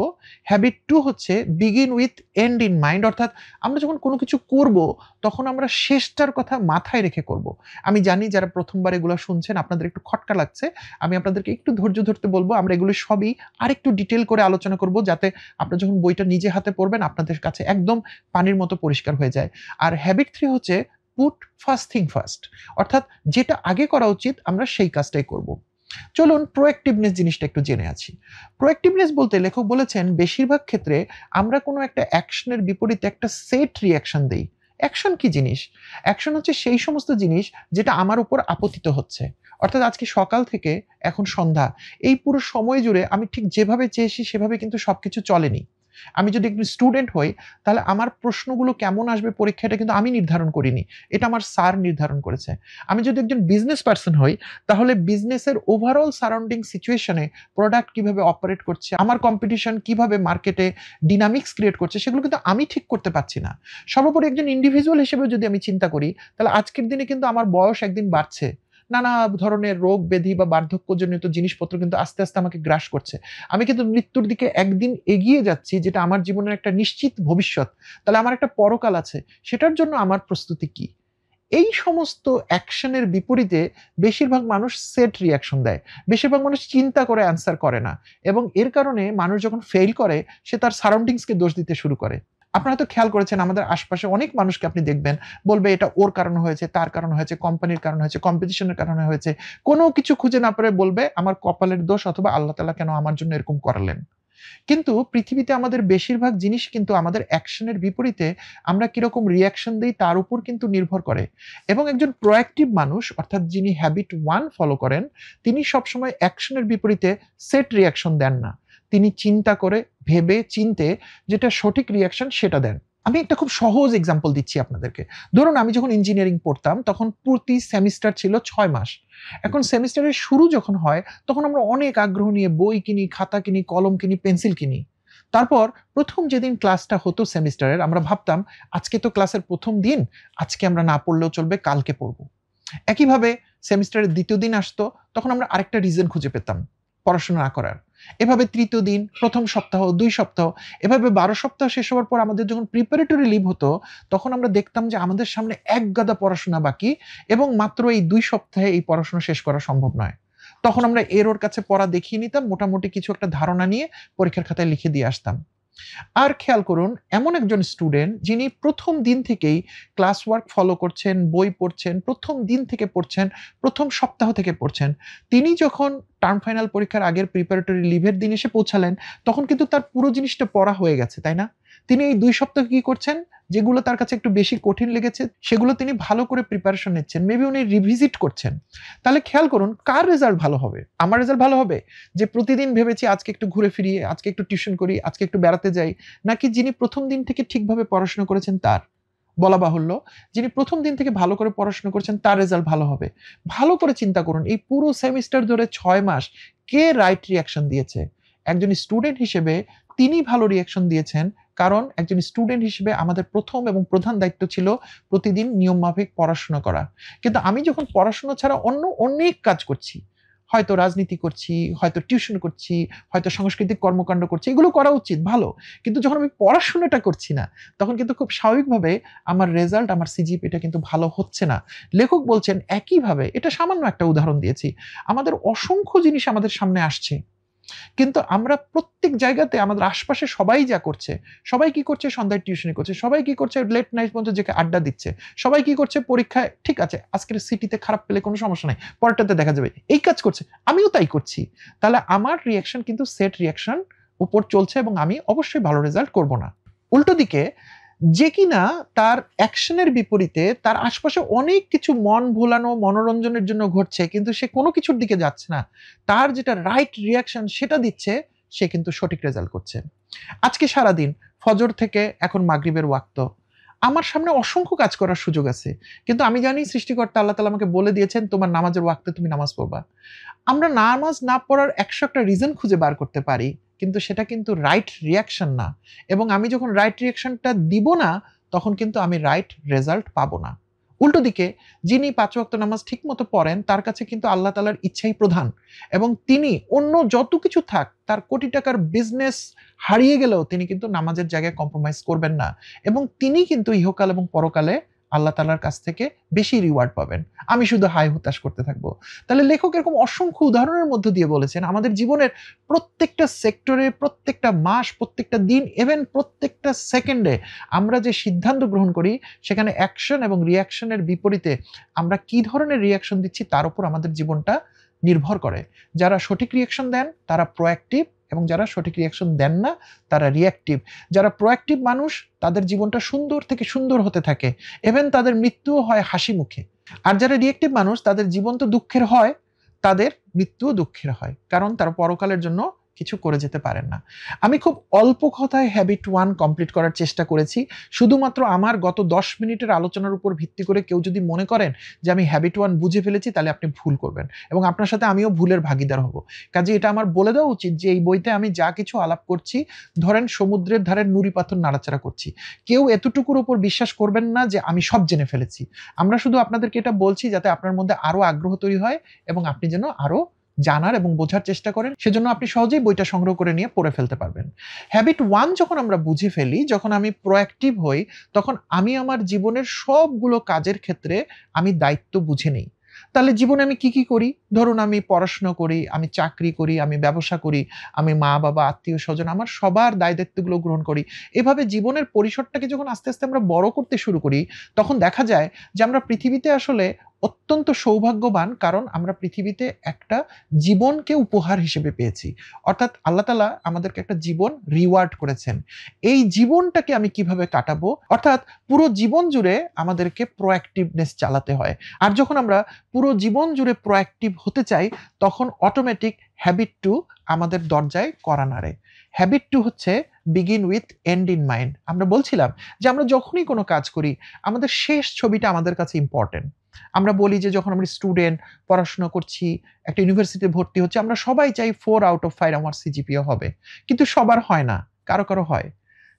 হ্যাবিট 2 হচ্ছে begin with end in mind, অর্থাৎ আমরা যখন কোনো কিছু করব তখন আমরা শেষটার কথা মাথায় রেখে করব। আমি জানি যারা প্রথমবার এগুলো শুনছেন আপনাদের একটু খটকা লাগছে। আমি আপনাদেরকে একটু ধৈর্য ধরতে বলবো। আমরা এগুলো সবই আরেকটু ডিটেইল করে আলোচনা করব, যাতে আপনারা যখন বইটা নিজে হাতে পড়বেন আপনাদের কাছে একদম পানির মতো পরিষ্কার হয়ে যায়। আর হ্যাবিট 3 হচ্ছে পুট ফার্স্ট থিং ফার্স্ট, অর্থাৎ যেটা আগে করা উচিত আমরা সেই কাজটাই করব। চলুন প্রোঅ্যাক্টিভনেস জিনিসটা একটু জেনে আছি। প্রোঅ্যাক্টিভনেস বলতে লেখক বলেছেন বেশিরভাগ ক্ষেত্রে আমরা কোনো একটা অ্যাকশনের বিপরীতে একটা সেট রিঅ্যাকশন দেই। অ্যাকশন কি জিনিস? অ্যাকশন হচ্ছে সেই সমস্ত জিনিস যেটা আমার উপর আপতিত হচ্ছে। অর্থাৎ আজকে সকাল থেকে এখন সন্ধ্যা, এই পুরো সময় জুড়ে আমি ঠিক যেভাবে চেয়েছি সেভাবে কিন্তু সবকিছু চলেনি। আমি যদি একজন স্টুডেন্ট হই, তাহলে আমার প্রশ্নগুলো কেমন আসবে পরীক্ষায় এটা কিন্তু আমি নির্ধারণ করিনি। এটা আমার স্যার নির্ধারণ করেছে। আমি যদি একজন বিজনেস পারসন হই, তাহলে বিজনেসের ওভারঅল সারাউন্ডিং সিচুয়েশনে প্রোডাক্ট কিভাবে অপারেট করছে, আমার কম্পিটিশন কিভাবে মার্কেটে ডিনামিক্স ক্রিয়েট করছে, সেগুলো কিন্তু আমি ঠিক করতে পারছি না। সর্বোপরি একজন ইন্ডিভিজুয়াল হিসেবে যদি আমি চিন্তা করি, তাহলে আজকের দিনে কিন্তু আমার বয়স একদিন বাড়ছে। নানা ধরনের রোগ ব্যাধি বা বার্ধক্যজনিত জিনিসপত্র কিন্তু আস্তে, আস্তে আমাকে গ্রাস করছে। আমি কিন্তু মৃত্যুর দিকে একদিন এগিয়ে যাচ্ছি, যেটা আমার জীবনের একটা নিশ্চিত ভবিষ্যৎ। তাহলে আমার একটা পরকাল আছে। সেটার জন্য আমার প্রস্তুতি কি? এই সমস্ত অ্যাকশনের বিপরীতে বেশিরভাগ মানুষ সেট রিঅ্যাকশন দেয়। বেশিরভাগ মানুষ চিন্তা করে অ্যান্সার করে না। এবং এর কারণে মানুষ যখন ফেইল করে, সে তার সারাউন্ডিংসকে দোষ দিতে শুরু করে। আপনারা হয়তো খেয়াল করেছেন আমাদের আশপাশে অনেক মানুষকে আপনি দেখবেন, বলবে এটা ওর কারণে হয়েছে, তার কারণে হয়েছে, কোম্পানির কারণে হয়েছে, কম্পিটিশনের কারণে হয়েছে। কোনো কিছু খুঁজে না পেরে বলবে আমার কপালের দোষ, অথবা আল্লাহ তাআলা কেন আমার জন্য এরকম করালেন। কিন্তু পৃথিবীতে আমাদের বেশিরভাগ জিনিস কিন্তু আমাদের অ্যাকশনের বিপরীতে আমরা কিরকম রিঅ্যাকশন দেই তার উপর কিন্তু নির্ভর করে। এবং একজন প্রোঅ্যাক্টিভ মানুষ, অর্থাৎ যিনি হ্যাবিট 1 ফলো করেন, তিনি সবসময় অ্যাকশনের বিপরীতে সেট রিঅ্যাকশন দেন না। তিনি চিন্তা করে, ভেবে চিন্তে যেটা সঠিক রিঅ্যাকশন সেটা দেন। আমি একটা খুব সহজ এক্সাম্পল দিচ্ছি আপনাদেরকে। ধরুন আমি যখন ইঞ্জিনিয়ারিং পড়তাম তখন প্রতি সেমিস্টার ছিল ৬ মাস। এখন সেমিস্টারের শুরু যখন হয় তখন আমরা অনেক আগ্রহ নিয়ে বই কিনি, খাতা কিনি, কলম কিনি, পেন্সিল কিনি। তারপর প্রথম যেদিন ক্লাসটা হতো সেমিস্টারের, আমরা ভাবতাম আজকে তো ক্লাসের প্রথম দিন, আজকে আমরা না পড়লেও চলবে, কালকে পড়ব। একইভাবে সেমিস্টারের ২য় দিন আসতো, তখন আমরা আরেকটা রিজন খুঁজে পেতাম পড়াশোনা না করার। এভাবে ৩য় দিন, ১ম সপ্তাহ, ২ সপ্তাহ, এভাবে ১২ সপ্তাহ শেষ হওয়ার পর আমাদের যখন প্রিপারেটরি লিভ হতো, তখন আমরা দেখতাম যে আমাদের সামনে এক গাদা পড়াশোনা বাকি এবং মাত্র এই ২ সপ্তাহে এই পড়াশোনা শেষ করা সম্ভব নয়। তখন আমরা এর ওর কাছে পড়া দেখিয়ে নিতাম, মোটামুটি কিছু একটা ধারণা নিয়ে পরীক্ষার খাতায় লিখে দিয়ে আসতাম। আর খেয়াল করুন, এমন একজন স্টুডেন্ট যিনি প্রথম দিন থেকেই ক্লাস ওয়ার্ক ফলো করছেন, বই পড়ছেন, প্রথম দিন থেকে পড়ছেন, প্রথম সপ্তাহ থেকে পড়ছেন। তিনি যখন টার্ম ফাইনাল পরীক্ষার আগের প্রিপারেটরি লিভের দিন এসে পৌঁছালেন, তখন কিন্তু তার পুরো জিনিসটা পড়া হয়ে গেছে, তাই না? তিনি এই 2 সপ্তাহ কি করছেন, যেগুলো তার কাছে একটু বেশি কঠিন লেগেছে সেগুলো তিনি ভালো করে প্রিপারেশন নিচ্ছেন, মেবি উনি রিভিজিট করছেন। তাহলে খেয়াল করুন কার রেজাল্ট ভালো হবে? আমার রেজাল্ট ভালো হবে যে প্রতিদিন ভেবেছি আজকে একটু ঘুরে ফিরিয়ে, আজকে একটু টিউশন করি, আজকে একটু বেড়াতে যাই, নাকি যিনি প্রথম দিন থেকে ঠিকভাবে পড়াশোনা করেছেন তার? বলা বাহুল্য, যিনি প্রথম দিন থেকে ভালো করে পড়াশোনা করছেন তার রেজাল্ট ভালো হবে। ভালো করে চিন্তা করুন, এই পুরো সেমিস্টার ধরে 6 মাস কে রাইট রিঅ্যাকশন দিয়েছে? একজন স্টুডেন্ট হিসেবে তিনি ভালো রিঅ্যাকশন দিয়েছেন, কারণ একজন স্টুডেন্ট হিসেবে আমাদের প্রথম এবং প্রধান দায়িত্ব ছিল প্রতিদিন নিয়মমাফিক পড়াশোনা করা। কিন্তু আমি যখন পড়াশোনা ছাড়া অন্য অনেক কাজ করছি, হয়তো রাজনীতি করছি, হয়তো টিউশন করছি, হয়তো সাংস্কৃতিক কর্মকাণ্ড করছি, এগুলো করা উচিত, ভালো। কিন্তু যখন আমি পড়াশোনাটা করছি না, তখন কিন্তু খুব স্বাভাবিকভাবে আমার রেজাল্ট, আমার সিজিপিএটা কিন্তু ভালো হচ্ছে না। লেখক বলছেন একইভাবে, এটা সামান্য একটা উদাহরণ দিয়েছি, আমাদের অসংখ্য জিনিস আমাদের সামনে আসছে, কিন্তু আমরা প্রত্যেক জায়গাতে আমাদের আশপাশে সবাই যা করছে, সবাই কি করছে, সন্ধ্যায় টিউশনি করছে, সবাই কি করছে, লেট নাইট পর্যন্ত জেগে আড্ডা দিচ্ছে, সবাই কি করছে, পরীক্ষায় ঠিক আছে আজকের সিটিতে খারাপ পেলে কোনো সমস্যা নাই, পরেরটাতে দেখা যাবে, এই কাজ করছে, আমিও তাই করছি। তাহলে আমার রিঅ্যাকশন কিন্তু সেট রিঅ্যাকশন উপর চলছে এবং আমি অবশ্যই ভালো রেজাল্ট করব না। উল্টো দিকে যে কিনা তার অ্যাকশনের বিপরীতে তার আশপাশে অনেক কিছু মন ভোলানো, মনোরঞ্জনের জন্য ঘটছে, কিন্তু সে কোনো কিছুর দিকে যাচ্ছে না, তার যেটা রাইট রিঅ্যাকশন সেটা দিচ্ছে, সে কিন্তু সঠিক রেজাল্ট করছে। আজকে সারাদিন ফজর থেকে এখন মাগরিবের ওয়াক্ত, আমার সামনে অসংখ্য কাজ করার সুযোগ আছে, কিন্তু আমি জানি সৃষ্টিকর্তা আল্লাহ তাআলা আমাকে বলে দিয়েছেন তোমার নামাজের ওয়াক্তে তুমি নামাজ পড়বা। আমরা নামাজ না পড়ার ১০০ একটা রিজন খুঁজে বার করতে পারি, কিন্তু সেটা কিন্তু রাইট রিঅ্যাকশন না, এবং আমি যখন রাইট রিঅ্যাকশনটা দিব না, তখন কিন্তু আমি রাইট রেজাল্ট পাবো না। উল্টো দিকে যিনি ৫ ওয়াক্ত নামাজ ঠিকমতো পড়েন, তার কাছে কিন্তু আল্লাহ তাআলার ইচ্ছাই প্রধান, এবং তিনি অন্য যত কিছু থাক, তার কোটি টাকার বিজনেস হারিয়ে গেলেও তিনি কিন্তু নামাজের জায়গায় কম্প্রোমাইজ করবেন না, এবং তিনি কিন্তু ইহকাল এবং পরকালে আল্লাহ তাআলার কাছ থেকে বেশি রিওয়ার্ড পাবেন। আমি শুধু হায় হুতাশ করতে থাকবো। তাহলে লেখক এরকম অসংখ্য উদাহরণের মধ্য দিয়ে বলেছেন আমাদের জীবনের প্রত্যেকটা সেক্টরে, প্রত্যেকটা মাস, প্রত্যেকটা দিন, ইভেন প্রত্যেকটা সেকেন্ডে আমরা যে সিদ্ধান্ত গ্রহণ করি, সেখানে অ্যাকশন এবং রিঅ্যাকশনের বিপরীতে আমরা কি ধরনের রিঅ্যাকশন দিচ্ছি তার উপর আমাদের জীবনটা নির্ভর করে। যারা সঠিক রিঅ্যাকশন দেন তারা প্রোঅ্যাক্টিভ, এবং যারা সঠিক রিঅ্যাকশন দেন না তারা রিঅ্যাক্টিভ। যারা প্রোঅ্যাক্টিভ মানুষ তাদের জীবনটা সুন্দর থেকে সুন্দর হতে থাকে, ইভেন তাদের মৃত্যুও হয় হাসি মুখে। আর যারা রিঅ্যাক্টিভ মানুষ তাদের জীবন তো দুঃখের হয়, তাদের মৃত্যুও দুঃখের হয়, কারণ তারা পরকালের জন্য কিছু করে যেতে পারেন না। আমি খুব অল্প কথায় হ্যাবিট 1 কমপ্লিট করার চেষ্টা করেছি। শুধুমাত্র আমার গত ১০ মিনিটের আলোচনার উপর ভিত্তি করে কেউ যদি মনে করেন যে আমি হ্যাবিট 1 বুঝে ফেলেছি, তাহলে আপনি ভুল করবেন, এবং আপনার সাথে আমিও ভুলের ভাগীদার হব। কাজে এটা আমার বলে দেওয়া উচিত যে এই বইতে আমি যা কিছু আলাপ করছি, ধরেন সমুদ্রের ধারে নুড়ি পাথর নাড়াচাড়া করছি, কেউ এতটুকুর উপর বিশ্বাস করবেন না যে আমি সব জেনে ফেলেছি। আমরা শুধু আপনাদেরকে এটা বলছি যাতে আপনার মধ্যে আরো আগ্রহ তৈরি হয়, এবং আপনি যেন আরো জানার এবং বোঝার চেষ্টা করেন, সেজন্য আপনি সহজেই বইটা সংগ্রহ করে নিয়ে পড়ে ফেলতে পারবেন। হ্যাবিট 1 যখন আমরা বুঝে ফেলি, যখন আমি প্রোঅ্যাক্টিভ হই, তখন আমি আমার জীবনের সবগুলো কাজের ক্ষেত্রে আমি দায়িত্ব বুঝে নেই। তাহলে জীবনে আমি কি করি? ধরুন আমি পড়াশোনা করি, আমি চাকরি করি, আমি ব্যবসা করি, আমি মা-বাবা, আত্মীয়-স্বজন, আমার সবার দায়-দায়িত্বগুলো গ্রহণ করি। এভাবে জীবনের পরিসরটাকে যখন আস্তে, আস্তে আমরা বড় করতে শুরু করি, তখন দেখা যায় যে আমরা পৃথিবীতে আসলে অত্যন্ত সৌভাগ্যবান, কারণ আমরা পৃথিবীতে একটা জীবনকে উপহার হিসেবে পেয়েছি। অর্থাৎ আল্লাহ তাআলা আমাদেরকে একটা জীবন রিওয়ার্ড করেছেন। এই জীবনটাকে আমি কিভাবে কাটাবো? অর্থাৎ পুরো জীবন জুড়ে আমাদেরকে প্রোঅ্যাক্টিভনেস চালাতে হয়। আর যখন আমরা পুরো জীবন জুড়ে প্রোঅ্যাক্টিভ হতে চাই, তখন অটোমেটিক হ্যাবিট 2 আমাদের দরজায় কড়া নাড়ে। হ্যাবিট 2 হচ্ছে begin with end in mind. আমরা বলছিলাম যে আমরা যখনই কোনো কাজ করি, আমাদের শেষ ছবিটা আমাদের কাছে ইম্পোর্টেন্ট। আমরা বলি যে যখন আমরা স্টুডেন্ট, পড়াশোনা করছি, একটা ইউনিভার্সিটিতে ভর্তি হচ্ছি, আমরা সবাই চাই 4 আউট অফ 5 আমার সিজিপিএ হবে। কিন্তু সবার হয় না, কারো, কারো হয়।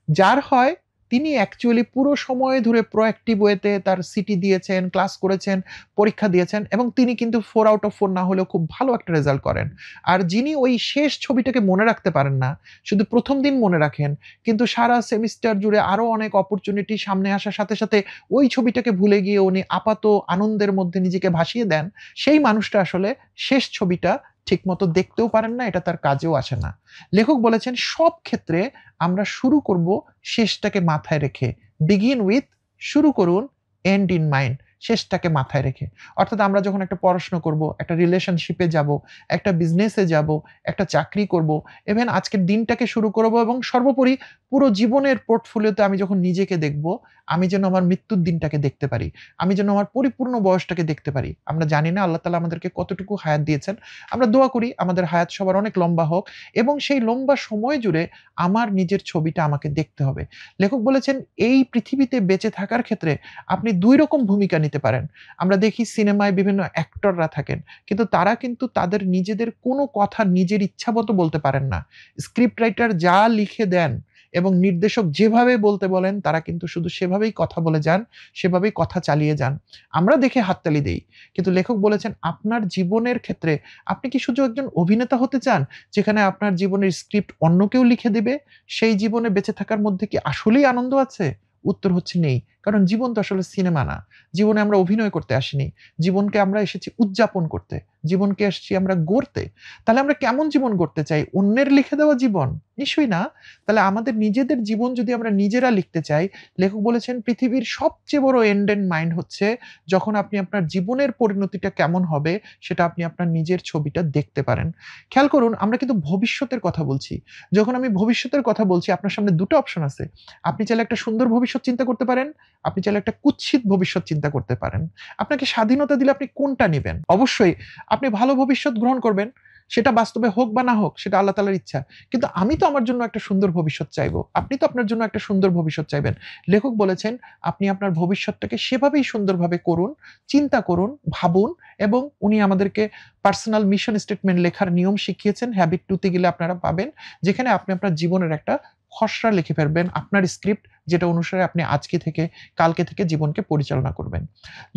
যার হয় তিনি অ্যাকচুয়ালি পুরো সময় ধরে প্রোঅ্যাক্টিভ ওয়েতে তার সিটি দিয়েছেন, ক্লাস করেছেন, পরীক্ষা দিয়েছেন, এবং তিনি কিন্তু 4 আউট অফ 4 না হলেও খুব ভালো একটা রেজাল্ট করেন। আর যিনি ওই শেষ ছবিটাকে মনে রাখতে পারেন না, শুধু ১ম দিন মনে রাখেন, কিন্তু সারা সেমিস্টার জুড়ে আরো অনেক অপরচুনিটি সামনে আসার সাথে, সাথে ওই ছবিটাকে ভুলে গিয়ে উনি আপাত আনন্দের মধ্যে নিজেকে ভাসিয়ে দেন, সেই মানুষটা আসলে শেষ ছবিটা ঠিকমতো দেখতেও পারেন না, এটা তার কাজেও আসে না। লেখক বলেছেন সব ক্ষেত্রে আমরা শুরু করব শেষটাকে মাথায় রেখে। বিগিন উইথ, শুরু করুন এন্ড ইন মাইন্ড। শেষটাকে মাথায় রেখে। অর্থাৎ আমরা যখন একটা পড়াশোনা করব, একটা রিলেশনশিপে যাব, একটা বিজনেসে যাব, একটা চাকরি করব, ইভেন আজকের দিনটাকে শুরু করব এবং সর্বোপরি পুরো জীবনের পোর্টফোলিওতে আমি যখন নিজেকে দেখব, আমি যেন আমার মৃত্যুর দিনটাকে দেখতে পারি। আমি যেন আমার পরিপূর্ণ বয়সটাকে দেখতে পারি। আমরা জানি না আল্লাহ তাআলা আমাদেরকে কতটুকু হায়াত দিয়েছেন। আমরা দোয়া করি আমাদের হায়াত সবার অনেক লম্বা হোক এবং সেই লম্বা সময় জুড়ে আমার নিজের ছবিটা আমাকে দেখতে হবে। লেখক বলেছেন এই পৃথিবীতে বেঁচে থাকার ক্ষেত্রে আপনি ২ রকম ভূমিকা নিতে পারেন। আমরা দেখি সিনেমায় বিভিন্ন অ্যাক্টররা থাকেন। কিন্তু তারা কিন্তু তাদের নিজেদের কোনো কথা নিজের ইচ্ছামত বলতে পারেন না। স্ক্রিপ্ট রাইটার যা লিখে দেন এবং নির্দেশক যেভাবে বলতে বলেন তারা কিন্তু শুধু সেভাবেই কথা বলে যান, সেভাবেই কথা চালিয়ে যান। আমরা দেখে হাততালি দেই। কিন্তু লেখক বলেছেন আপনার জীবনের ক্ষেত্রে আপনি কি শুধু একজন অভিনেতা হতে চান? যেখানে আপনার জীবনের স্ক্রিপ্ট অন্য কেউ লিখে দিবে? সেই জীবনে বেঁচে থাকার মধ্যে কি আসলেই আনন্দ আছে? উত্তর হচ্ছে নেই। কারণ জীবন তো আসলে সিনেমা না। জীবনে আমরা অভিনয় করতে আসিনি। জীবনকে আমরা এসেছি উদযাপন করতে। জীবনকে এসেছি আমরা গড়তে। তাহলে আমরা কেমন জীবন গড়তে চাই? অন্যের লিখে দেওয়া জীবন? নিশ্চয়ই না। তাহলে আমাদের নিজেদের জীবন যদি আমরা নিজেরা লিখতে চাই, লেখক বলেছেন পৃথিবীর সবচেয়ে বড় এন্ড ইন মাইন্ড হচ্ছে যখন আপনি আপনার জীবনের পরিণতিটা কেমন হবে সেটা আপনি আপনার নিজের ছবিটা দেখতে পারেন। খেয়াল করুন আমরা কিন্তু ভবিষ্যতের কথা বলছি। যখন আমি ভবিষ্যতের কথা বলছি আপনার সামনে ২ টা অপশন আছে। আপনি চাইলে একটা সুন্দর ভবিষ্যৎ চিন্তা করতে পারেন, আপনি চাইলে একটা কুৎসিত ভবিষ্যৎ চিন্তা করতে পারেন। আপনাকে স্বাধীনতা দিলে আপনি কোনটা নিবেন? অবশ্যই আপনি ভালো ভবিষ্যৎ গ্রহণ করবেন। সেটা বাস্তবে হোক বা না হোক সেটা আল্লাহ তাআলার ইচ্ছা। কিন্তু আমি তো আমার জন্য একটা সুন্দর ভবিষ্যৎ চাইবো। আপনি তো আপনার জন্য একটা সুন্দর ভবিষ্যৎ চাইবেন। লেখক বলেছেন আপনি আপনার ভবিষ্যৎটাকে সেভাবেই সুন্দরভাবে করুন, চিন্তা করুন, ভাবুন এবং উনি আমাদেরকে পার্সোনাল মিশন স্টেটমেন্ট লেখার নিয়ম শিখিয়েছেন। হ্যাবিট 2 তে গেলে আপনারা পাবেন। যেখানে আপনি আপনার জীবনের একটা খসড়া লিখে ফেলবেন। আপনার স্ক্রিপ্ট যেটা অনুসারে আপনি আজকে থেকে কালকে থেকে জীবনকে পরিচালনা করবেন।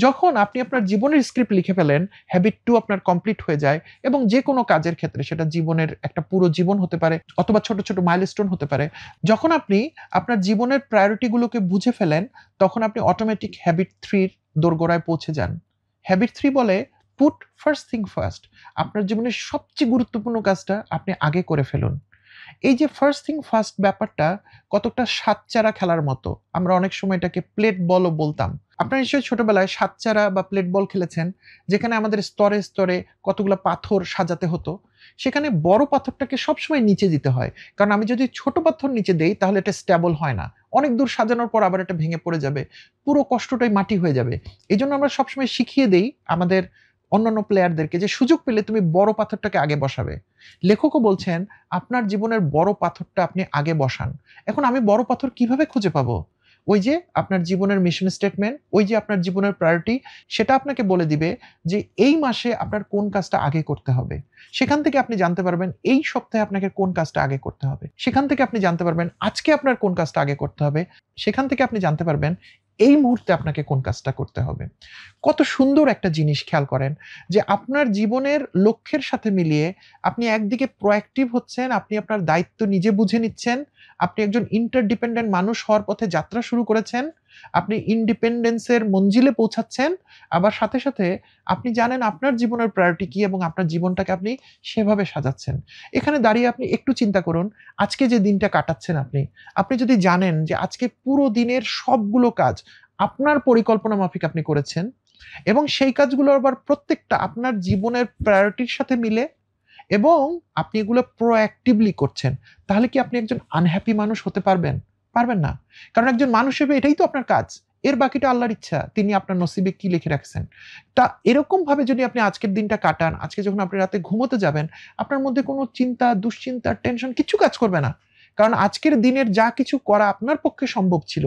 যখন আপনি আপনার জীবনের স্ক্রিপ্ট লিখে ফেলেন, হ্যাবিট 2 আপনার কমপ্লিট হয়ে যায় এবং যেকোনো কাজের ক্ষেত্রে সেটা জীবনের একটা পুরো জীবন হতে পারে অথবা ছোট, ছোট মাইলস্টোন হতে পারে। যখন আপনি আপনার জীবনের প্রায়োরিটি গুলোকে বুঝে ফেলেন, তখন আপনি অটোমেটিক হ্যাবিট 3 এর দোরগোড়ায় পৌঁছে যান। হ্যাবিট 3 বলে পুট ফার্স্ট থিং ফার্স্ট। আপনার জীবনের সবচেয়ে গুরুত্বপূর্ণ কাজটা আপনি আগে করে ফেলুন। এই যে ফার্স্ট থিং ফার্স্ট ব্যাপারটা কতকটা সাতচারা খেলার মতো। আমরা অনেক সময় এটাকে প্লেট বলও বলতাম। আপনারা নিশ্চয়ই ছোটবেলায় সাতচারা বা প্লেট বল খেলেছেন, যেখানে আমাদের স্তরে, স্তরে কতগুলা পাথর সাজাতে হতো। সেখানে বড় পাথরটাকে সবসময় নিচে দিতে হয়। কারণ আমি যদি ছোট পাথর নিচে দেই তাহলে এটা স্টেবল হয় না। অনেক দূর সাজানোর পর আবার এটা ভেঙে পড়ে যাবে। পুরো কষ্টটাই মাটি হয়ে যাবে। এজন্য আমরা সবসময় শিখিয়ে দেই আমাদের অন্যান্য প্লেয়ারদেরকে যে সুযোগ পেলে তুমি বড় পাথরটাকে আগে বসাবে। লেখকও বলছেন আপনার জীবনের বড় পাথরটা আপনি আগে বসান। এখন আমি বড় পাথর কিভাবে খুঁজে পাবো? ওই যে আপনার জীবনের মিশন স্টেটমেন্ট, ওই যে আপনার জীবনের প্রায়োরিটি সেটা আপনাকে বলে দিবে যে এই মাসে আপনার কোন কাজটা আগে করতে হবে। সেখান থেকে আপনি জানতে পারবেন এই সপ্তাহে আপনাকে কোন কাজটা আগে করতে হবে। সেখান থেকে আপনি জানতে পারবেন আজকে আপনার কোন কাজটা আগে করতে হবে। সেখান থেকে আপনি জানতে পারবেন এই মুহূর্তে আপনাকে কোন কাজটা করতে হবে। কত সুন্দর একটা জিনিস খেয়াল করেন যে আপনার জীবনের লক্ষ্যের সাথে মিলিয়ে আপনি একদিকে প্রোঅ্যাক্টিভ হচ্ছেন, আপনি আপনার দায়িত্ব নিজে বুঝে নিচ্ছেন, আপনি একজন ইন্টারডিপেন্ডেন্ট মানুষ হওয়ার পথে যাত্রা শুরু করেছেন, আপনি ইন্ডিপেন্ডেন্সের মঞ্জিলে পৌঁছাচ্ছেন, আবার সাথে, সাথে আপনি জানেন আপনার জীবনের প্রায়োরিটি কি এবং আপনার জীবনটাকে আপনি সেভাবে সাজাচ্ছেন। এখানে দাঁড়িয়ে আপনি একটু চিন্তা করুন, আজকে যে দিনটা কাটাচ্ছেন আপনি যদি জানেন যে আজকে পুরো দিনের সবগুলো কাজ আপনার পরিকল্পনা মাফিক আপনি করেছেন এবং সেই কাজগুলো আবার প্রত্যেকটা আপনার জীবনের প্রায়োরিটির সাথে মিলে এবং আপনি এগুলো প্রোঅ্যাক্টিভলি করছেন। তাহলে কি আপনি একজন আনহ্যাপি মানুষ হতে পারবেন? পারবেন না। কারণ একজন মানুষ হিসেবে এটাই তো আপনার কাজ। এর বাকিটা আল্লাহর ইচ্ছা। তিনি আপনার নসিবে কি লিখে রাখছেন। তা এরকমভাবে যদি আপনি আজকের দিনটা কাটান, আজকে যখন আপনি রাতে ঘুমোতে যাবেন, আপনার মধ্যে কোনো চিন্তা, দুশ্চিন্তা, টেনশন কিচ্ছু কাজ করবে না। কারণ আজকের দিনের যা কিছু করা আপনার পক্ষে সম্ভব ছিল,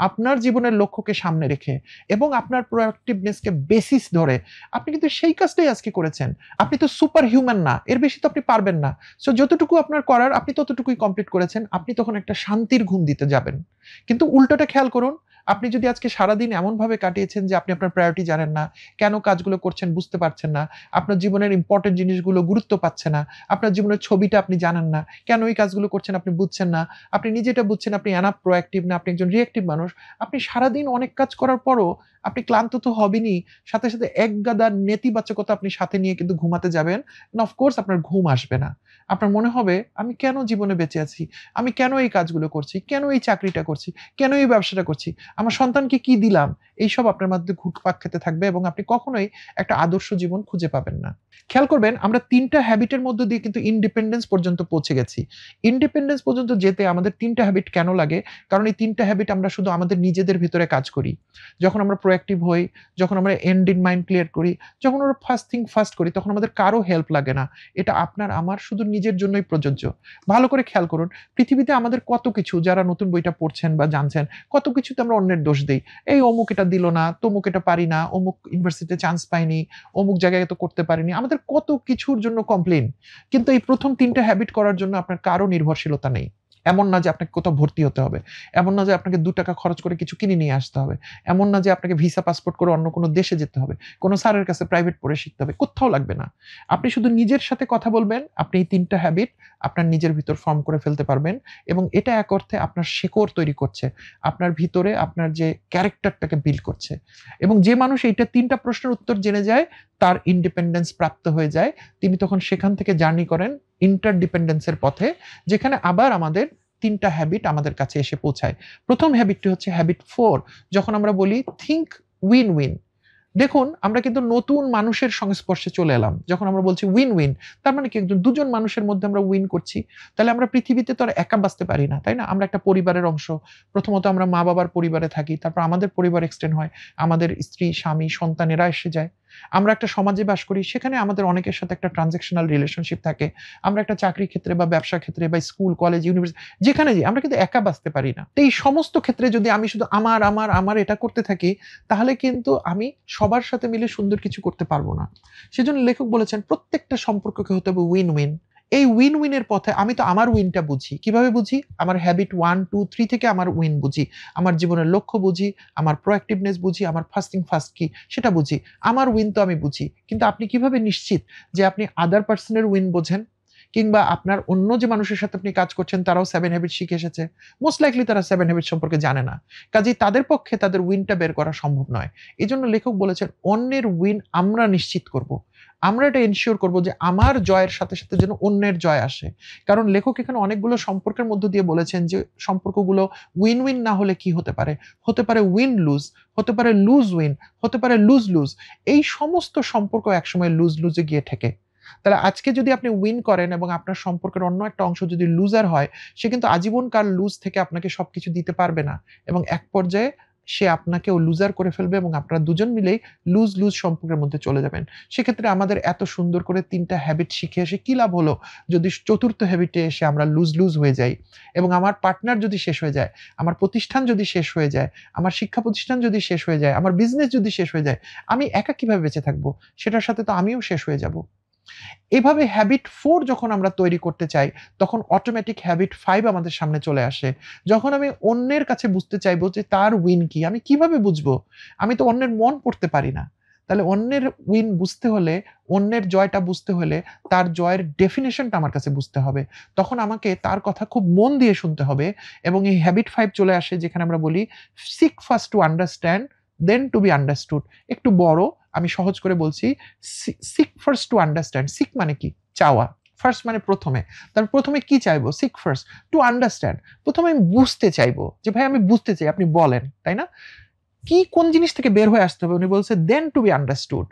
আপনার জীবনের লক্ষ্যকে সামনে রেখে এবং আপনার প্রোঅ্যাক্টিভনেস কে বেসিস ধরে আপনি কিন্তু সেই কাজটাই আজকে করেছেন। আপনি তো সুপার হিউম্যান না। এর বেশি তো আপনি পারবেন না। সো যতটুকু আপনার করার আপনি ততটুকুই কমপ্লিট করেছেন। আপনি তখন একটা শান্তির ঘুম দিতে যাবেন। কিন্তু উল্টোটা খেয়াল করুন, আপনি যদি আজকে সারাদিন এমনভাবে কাটিয়েছেন যে আপনি আপনার প্রায়োরিটি জানেন না, কেন কাজগুলো করছেন বুঝতে পারছেন না, আপনার জীবনের ইম্পোর্টেন্ট জিনিসগুলো গুরুত্ব পাচ্ছে না, আপনার জীবনের ছবিটা আপনি জানেন না, কেন এই কাজগুলো করছেন আপনি বুঝছেন না, আপনি নিজেটা বুঝছেন আপনি এনাফ প্রোঅ্যাক্টিভ না, আপনি একজন রিঅ্যাক্টিভ মানুষ। আপনি সারাদিন অনেক কাজ করার পরও আপনি ক্লান্ত তো হবেনই, সাথে, সাথে একগাদা নেতিবাচকতা আপনি সাথে নিয়ে কিন্তু ঘুমাতে যাবেন। অফকোর্স আপনার ঘুম আসবে না। আপনার মনে হবে আমি কেন জীবনে বেঁচে আছি? আমি কেন এই কাজগুলো করছি? কেন এই চাকরিটা করছি? কেন এই ব্যবসাটা করছি? আমার সন্তানকে কি দিলাম, এইসব আপনার মধ্যে ঘুরপাক খেতে থাকবে এবং আপনি কখনোই একটা আদর্শ জীবন খুঁজে পাবেন না। খেয়াল করবেন আমরা ৩টা হ্যাবিটের মধ্য দিয়ে কিন্তু ইন্ডিপেন্ডেন্স পর্যন্ত পৌঁছে গেছি। ইন্ডিপেন্ডেন্স পর্যন্ত যেতে আমাদের ৩টা হ্যাবিট কেন লাগে? কারণ এই ৩টা হ্যাবিট আমরা শুধু আমাদের নিজেদের ভিতরে কাজ করি। যখন আমরা প্রোঅ্যাক্টিভ হই, যখন আমরা এন্ড ইন মাইন্ড ক্লিয়ার করি, যখন আমরা ফার্স্ট থিং ফার্স্ট করি, তখন আমাদের কারো হেল্প লাগে না। এটা আপনার আমার শুধু নিজের জন্যই প্রযোজ্য। ভালো করে খেয়াল করুন, পৃথিবীতে আমাদের কত কিছু, যারা নতুন বইটা পড়ছেন বা জানছেন, কত কিছুতে আমরা অন্যের দোষ দেই। এই অমুক এটা দিল না, তমুক এটা পারি না, অমুক ইউনিভার্সিটিতে চান্স পাইনি, অমুক জায়গায় তো করতে পারিনি। আমাদের কত কিছুর জন্য কমপ্লেইন। কিন্তু এই ১ম ৩টা হ্যাবিট করার জন্য আপনার কারো নির্ভরশীলতা নেই। এমন না যে আপনাকে কোথাও ভর্তি হতে হবে। এমন না যে আপনাকে ৳২ খরচ করে কিছু কিনে নিয়ে আসতে হবে। এমন না যে আপনাকে ভিসা পাসপোর্ট করে অন্য কোনো দেশে যেতে হবে। কোনো স্যারের কাছে প্রাইভেট পড়ে শিখতে হবে। কোত্থাও লাগবে না। আপনি শুধু নিজের সাথে কথা বলবেন, আপনি এই ৩টা হ্যাবিট আপনার নিজের ভিতর ফর্ম করে ফেলতে পারবেন এবং এটা এক অর্থে আপনার শেকড় তৈরি করছে। আপনার ভিতরে আপনার যে ক্যারেক্টারটাকে বিল্ড করছে। এবং যে মানুষ এইটা ৩টা প্রশ্নের উত্তর জেনে যায়, তার ইন্ডিপেন্ডেন্স প্রাপ্ত হয়ে যায়। তিনি তখন সেখান থেকে জার্নি করেন ইন্টারডিপেন্ডেন্স এর পথে, যেখানে আবার আমাদের ৩টা হ্যাবিট আমাদের কাছে এসে পৌঁছায়। ১ম হ্যাবিটটি হচ্ছে হ্যাবিট 4, যখন আমরা বলি থিংক উইন উইন। দেখুন আমরা কিন্তু নতুন মানুষের সংস্পর্শে চলে এলাম। যখন আমরা বলছি উইন উইন, তার মানে কি দুজন মানুষের মধ্যে আমরা উইন করছি। তাহলে আমরা পৃথিবীতে তো আর একা বাঁচতে পারি না, তাই না? আমরা একটা পরিবারের অংশ। প্রথমত আমরা মা-বাবার পরিবারে থাকি, তারপর আমাদের পরিবার এক্সটেন্ড হয়। আমাদের স্ত্রী, স্বামী, সন্তানেরা এসে যায়। আমরা একটা সমাজে বাস করি, সেখানে আমাদের অনেকের সাথে একটা ট্রান্সেকশনাল রিলেশনশিপ থাকে। আমরা একটা চাকরির ক্ষেত্রে বা ব্যবসার ক্ষেত্রে বা স্কুল, কলেজ, ইউনিভার্সিটি যেখানে যাই, আমরা কিন্তু একা বাঁচতে পারি না। তো এই সমস্ত ক্ষেত্রে যদি আমি শুধু আমার এটা করতে থাকি, তাহলে কিন্তু আমি সবার সাথে মিলে সুন্দর কিছু করতে পারবো না। সেজন্য লেখক বলেছেন প্রত্যেকটা সম্পর্ককে হতে হবে উইন উইন। এই উইন উইনের পথে আমি তো আমার উইনটা বুঝি। কিভাবে বুঝি? আমার হ্যাবিট 1, 2, 3 থেকে আমার উইন বুঝি। আমার জীবনের লক্ষ্য বুঝি, আমার প্রোঅ্যাক্টিভনেস বুঝি, আমার ফার্স্ট থিং ফার্স্ট কি সেটা বুঝি। আমার উইন তো আমি বুঝি। কিন্তু আপনি কিভাবে নিশ্চিত যে আপনি আদার পারসন এর উইন বোঝেন? কিংবা আপনার অন্য যে মানুষের সাথে আপনি কাজ করছেন তারাও 7 হ্যাবিট শিখে এসেছে। মোস্ট লাইকলি তারা 7 হ্যাবিট সম্পর্কে জানে না। কাজেই তাদের পক্ষে তাদের উইনটা বের করা সম্ভব নয়। এজন্য লেখক বলেছেন অন্যের উইন আমরা নিশ্চিত করব। আমরা এটা এনশিওর করব যে আমার জয়ের সাথে, সাথে যেন অন্যের জয় আসে। কারণ লেখক এখানে অনেকগুলো সম্পর্কের মধ্য দিয়ে বলেছেন যে সম্পর্কগুলো উইন উইন না হলে কি হতে পারে? হতে পারে উইন লুজ, হতে পারে লুজ উইন, হতে পারে লুজ লুজ। এই সমস্ত সম্পর্ক একসময় লুজ লুজে গিয়ে ঠেকে। তাহলে আজকে যদি আপনি উইন করেন এবং আপনার সম্পর্কের অন্য একটা অংশ যদি লুজার হয়, সে কিন্তু আজীবনকাল লুজ থেকে আপনাকে সবকিছু দিতে পারবে না এবং এক পর্যায়ে সে আপনাকেও লুজার করে ফেলবে এবং আপনারা দুজন মিলেই লুজ লুজ সম্পর্কের মধ্যে চলে যাবেন। সেক্ষেত্রে আমাদের এত সুন্দর করে ৩টা হ্যাবিট শিখে এসে কি লাভ হলো যদি ৪র্থ হ্যাবিটে এসে আমরা লুজ লুজ হয়ে যাই এবং আমার পার্টনার যদি শেষ হয়ে যায়, আমার প্রতিষ্ঠান যদি শেষ হয়ে যায়, আমার শিক্ষা প্রতিষ্ঠান যদি শেষ হয়ে যায়, আমার বিজনেস যদি শেষ হয়ে যায়, আমি একা কিভাবে বেঁচে থাকবো? সেটার সাথে তো আমিও শেষ হয়ে যাব। এভাবে হ্যাবিট 4 যখন আমরা তৈরি করতে চাই, তখন অটোমেটিক হ্যাবিট 5 আমাদের সামনে চলে আসে। যখন আমি অন্যের কাছে বুঝতে চাইবো যে তার উইন কি? আমি কিভাবে বুঝবো? আমি তো অন্যের মন পড়তে পারি না। তাহলে অন্যের উইন বুঝতে হলে, অন্যের জয়টা বুঝতে হলে তার জয়ের ডেফিনিশনটা আমার কাছে বুঝতে হবে। তখন আমাকে তার কথা খুব মন দিয়ে শুনতে হবে এবং এই হ্যাবিট 5 চলে আসে যেখানে আমরা বলি, "seek first to understand, then to be understood." একটু বড়, আমি সহজ করে বলছি, seek first to understand. Seek মানে কি? চাওয়া। ফার্স্ট মানে প্রথমে। তারপর প্রথমে কি চাইবো? Seek first to understand. প্রথমে আমি বুঝতে চাইবো যে ভাই আমি বুঝতে চাই, আপনি বলেন, তাই না? কি কোন জিনিস থেকে বের হয়ে আসতে হবে? উনি বলছে দেন টু বি আন্ডারস্টুড।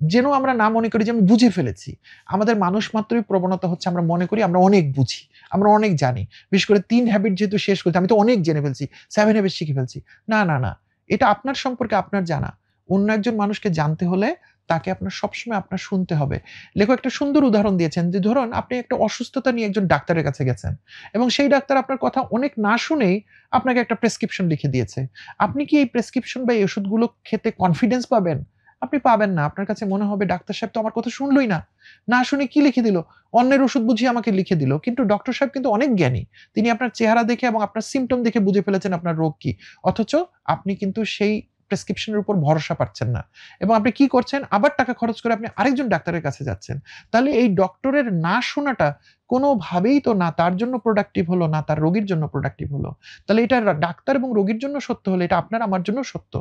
যেন আমরা না মনে করি যে আমি বুঝে ফেলেছি। আমাদের মানুষ মাত্রই প্রবণতা হচ্ছে আমরা মনে করি আমরা অনেক বুঝি। আমরা অনেক জানি। বিশেষ করে ৩ হ্যাবিট যেহেতু শেষ করছি, আমি তো অনেক জেনে ফেলছি। 7 হ্যাবিট শিখে ফেলছি। না, না, না। এটা আপনার সম্পর্কে আপনার জানা। অন্য একজন মানুষকে জানতে হলে তাকে আপনার সবসময় আপনার শুনতে হবে। লেখক একটা সুন্দর উদাহরণ দিয়েছেন যে ধরুন আপনি একটা অসুস্থতা নিয়ে একজন ডাক্তারের কাছে গেছেন এবং সেই ডাক্তার আপনার কথা অনেক না শুনেই আপনাকে একটা প্রেসক্রিপশন লিখে দিয়েছে। আপনি কি এই প্রেসক্রিপশন বা এই ওষুধগুলো খেতে কনফিডেন্স পাবেন? আপনি পাবেন না। আপনার কাছে মনে হবে ডাক্তার সাহেব তো আমার কথা শুনলই না। না শুনে কি লিখে দিল? অন্যের ওষুধ বুঝিয়ে আমাকে লিখে দিল। কিন্তু ডক্টর সাহেব কিন্তু অনেক জ্ঞানী। তিনি আপনার চেহারা দেখে এবং আপনার সিম্পটম দেখে বুঝে ফেলেছেন আপনার রোগ কি। অথচ আপনি কিন্তু সেই প্রেসক্রিপশনের উপর ভরসা পাচ্ছেন না। এবং আপনি কি করছেন? আবার টাকা খরচ করে আপনি আরেকজন ডাক্তারের কাছে যাচ্ছেন। তাহলে এই ডক্টরের না শোনাটা কোনোভাবেই তো না তার জন্য প্রোডাক্টিভ হলো, না তার রোগীর জন্য প্রোডাক্টিভ হলো। তাহলে এটা ডাক্তার এবং রোগীর জন্য সত্য হলে এটা আপনার আমার জন্য সত্য।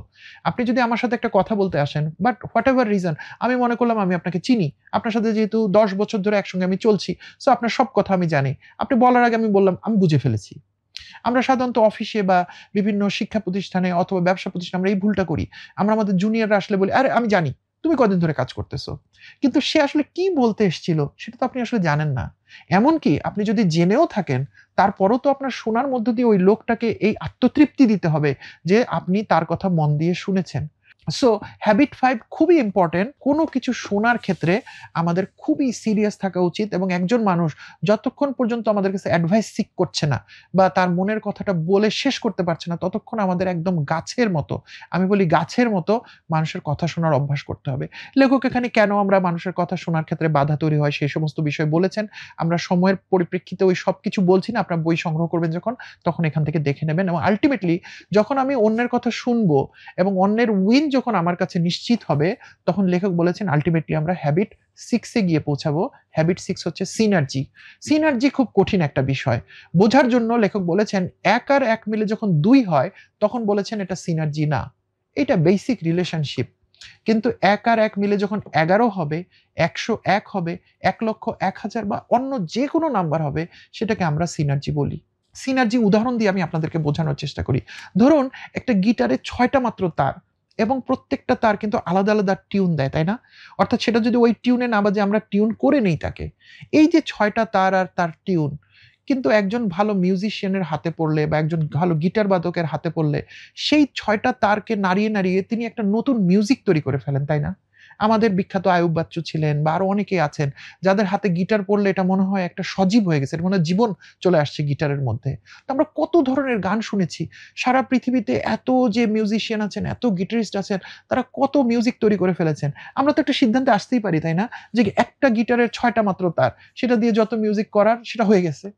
আপনি যদি আমার সাথে একটা কথা বলতে আসেন, বাট হোয়াট এভার রিজন, আমি মনে করলাম আমি আপনাকে চিনি। আপনার সাথে যেহেতু ১০ বছর ধরে একসঙ্গে আমি চলছি, সো আপনার সব কথা আমি জানি। আপনি বলার আগে আমি বললাম, আমি বুঝে ফেলেছি। আমরা সাধারণত অফিসে বা বিভিন্ন শিক্ষা প্রতিষ্ঠানে অথবা ব্যবসা প্রতিষ্ঠানে আমরা এই ভুলটা করি। আমরা আমাদের জুনিয়ররা আসলে বলি, "আরে আমি জানি, তুমি কদিন ধরে কাজ করতেছো?" কিন্তু সে আসলে কি বলতে এসেছিল সেটা তো আপনি আসলে জানেন না। এমনকি আপনি যদি জেনেও থাকেন, তারপরও তো আপনার শোনার মধ্য দিয়ে ওই লোকটাকে এই আত্মতৃপ্তি দিতে হবে যে আপনি তার কথা মন দিয়ে শুনেছেন। সো হ্যাবিট 5 খুবই ইম্পোর্টেন্ট। কোনো কিছু শোনার ক্ষেত্রে আমাদের খুবই সিরিয়াস থাকা উচিত এবং একজন মানুষ যতক্ষণ পর্যন্ত আমাদের কাছে অ্যাডভাইস সিক করছে না বা তার মনের কথাটা বলে শেষ করতে পারছে না, ততক্ষণ আমাদের একদম গাছের মতো, আমি বলি গাছের মতো মানুষের কথা শোনার অভ্যাস করতে হবে। লেখক এখানে কেন আমরা মানুষের কথা শোনার ক্ষেত্রে বাধা তৈরি হয় সেই সমস্ত বিষয় বলেছেন। আমরা সময়ের পরিপ্রেক্ষিতে ওই সবকিছু বলছি না, আপনার বই সংগ্রহ করবেন যখন, তখন এখান থেকে দেখে নেবেন এবং আল্টিমেটলি যখন আমি অন্যের কথা শুনবো এবং অন্যের উইন যখন আমার কাছে নিশ্চিত হবে, তখন লেখক বলেছেন আল্টিমেটলি আমরা হ্যাবিট 6 এ গিয়ে পৌঁছাবো। হ্যাবিট 6 হচ্ছে সিনার্জি। সিনার্জি খুব কঠিন একটা বিষয়। বোঝার জন্য লেখক বলেছেন ১ আর ১ মিলে যখন ২ হয়, তখন বলেছেন এটা সিনার্জি না। এটা বেসিক রিলেশনশিপ। কিন্তু ১ আর ১ মিলে যখন ১১ হবে, ১০১ হবে, ১,০০,০০০, ১,০০০ বা অন্য যেকোনো নাম্বার হবে, সেটাকে আমরা সিনার্জি বলি। সিনার্জি উদাহরণ দিয়ে আমি আপনাদেরকে বোঝানোর চেষ্টা করি। ধরুন একটা গিটারে ৬ টা মাত্র তার এবং প্রত্যেকটা তার কিন্তু আলাদা, আলাদা টিউন দেয়, তাই না? অর্থাৎ সেটা যদি ওই টিউনে না বাজে আমরা টিউন করে নেই তাকে। এই যে ৬ টা তার আর তার টিউন, কিন্তু একজন ভালো মিউজিশিয়ানের হাতে পড়লে বা একজন ভালো গিটার বাদকের হাতে পড়লে সেই ৬ টা তারকে নাড়িয়ে, নাড়িয়ে তিনি একটা নতুন মিউজিক তৈরি করে ফেলেন, তাই না? আমাদের বিখ্যাত আয়ুব বাচ্চু ছিলেন বা আরো অনেকেই আছেন যাদের হাতে গিটার পড়লে এটা মনে হয় একটা সজীব হয়ে গেছে। এটা মনে হয় জীবন চলে আসছে গিটারের মধ্যে। তো আমরা কত ধরনের গান শুনেছি। সারা পৃথিবীতে এত যে মিউজিশিয়ান আছেন, এত গিটারিস্ট আছেন, তারা কত মিউজিক তৈরি করে ফেলেছেন। আমরা তো একটা সিদ্ধান্তে আসতেই পারি, তাই না? যে একটা গিটারের ৬ টা মাত্র তার। সেটা দিয়ে যত মিউজিক করার সেটা হয়ে গেছে।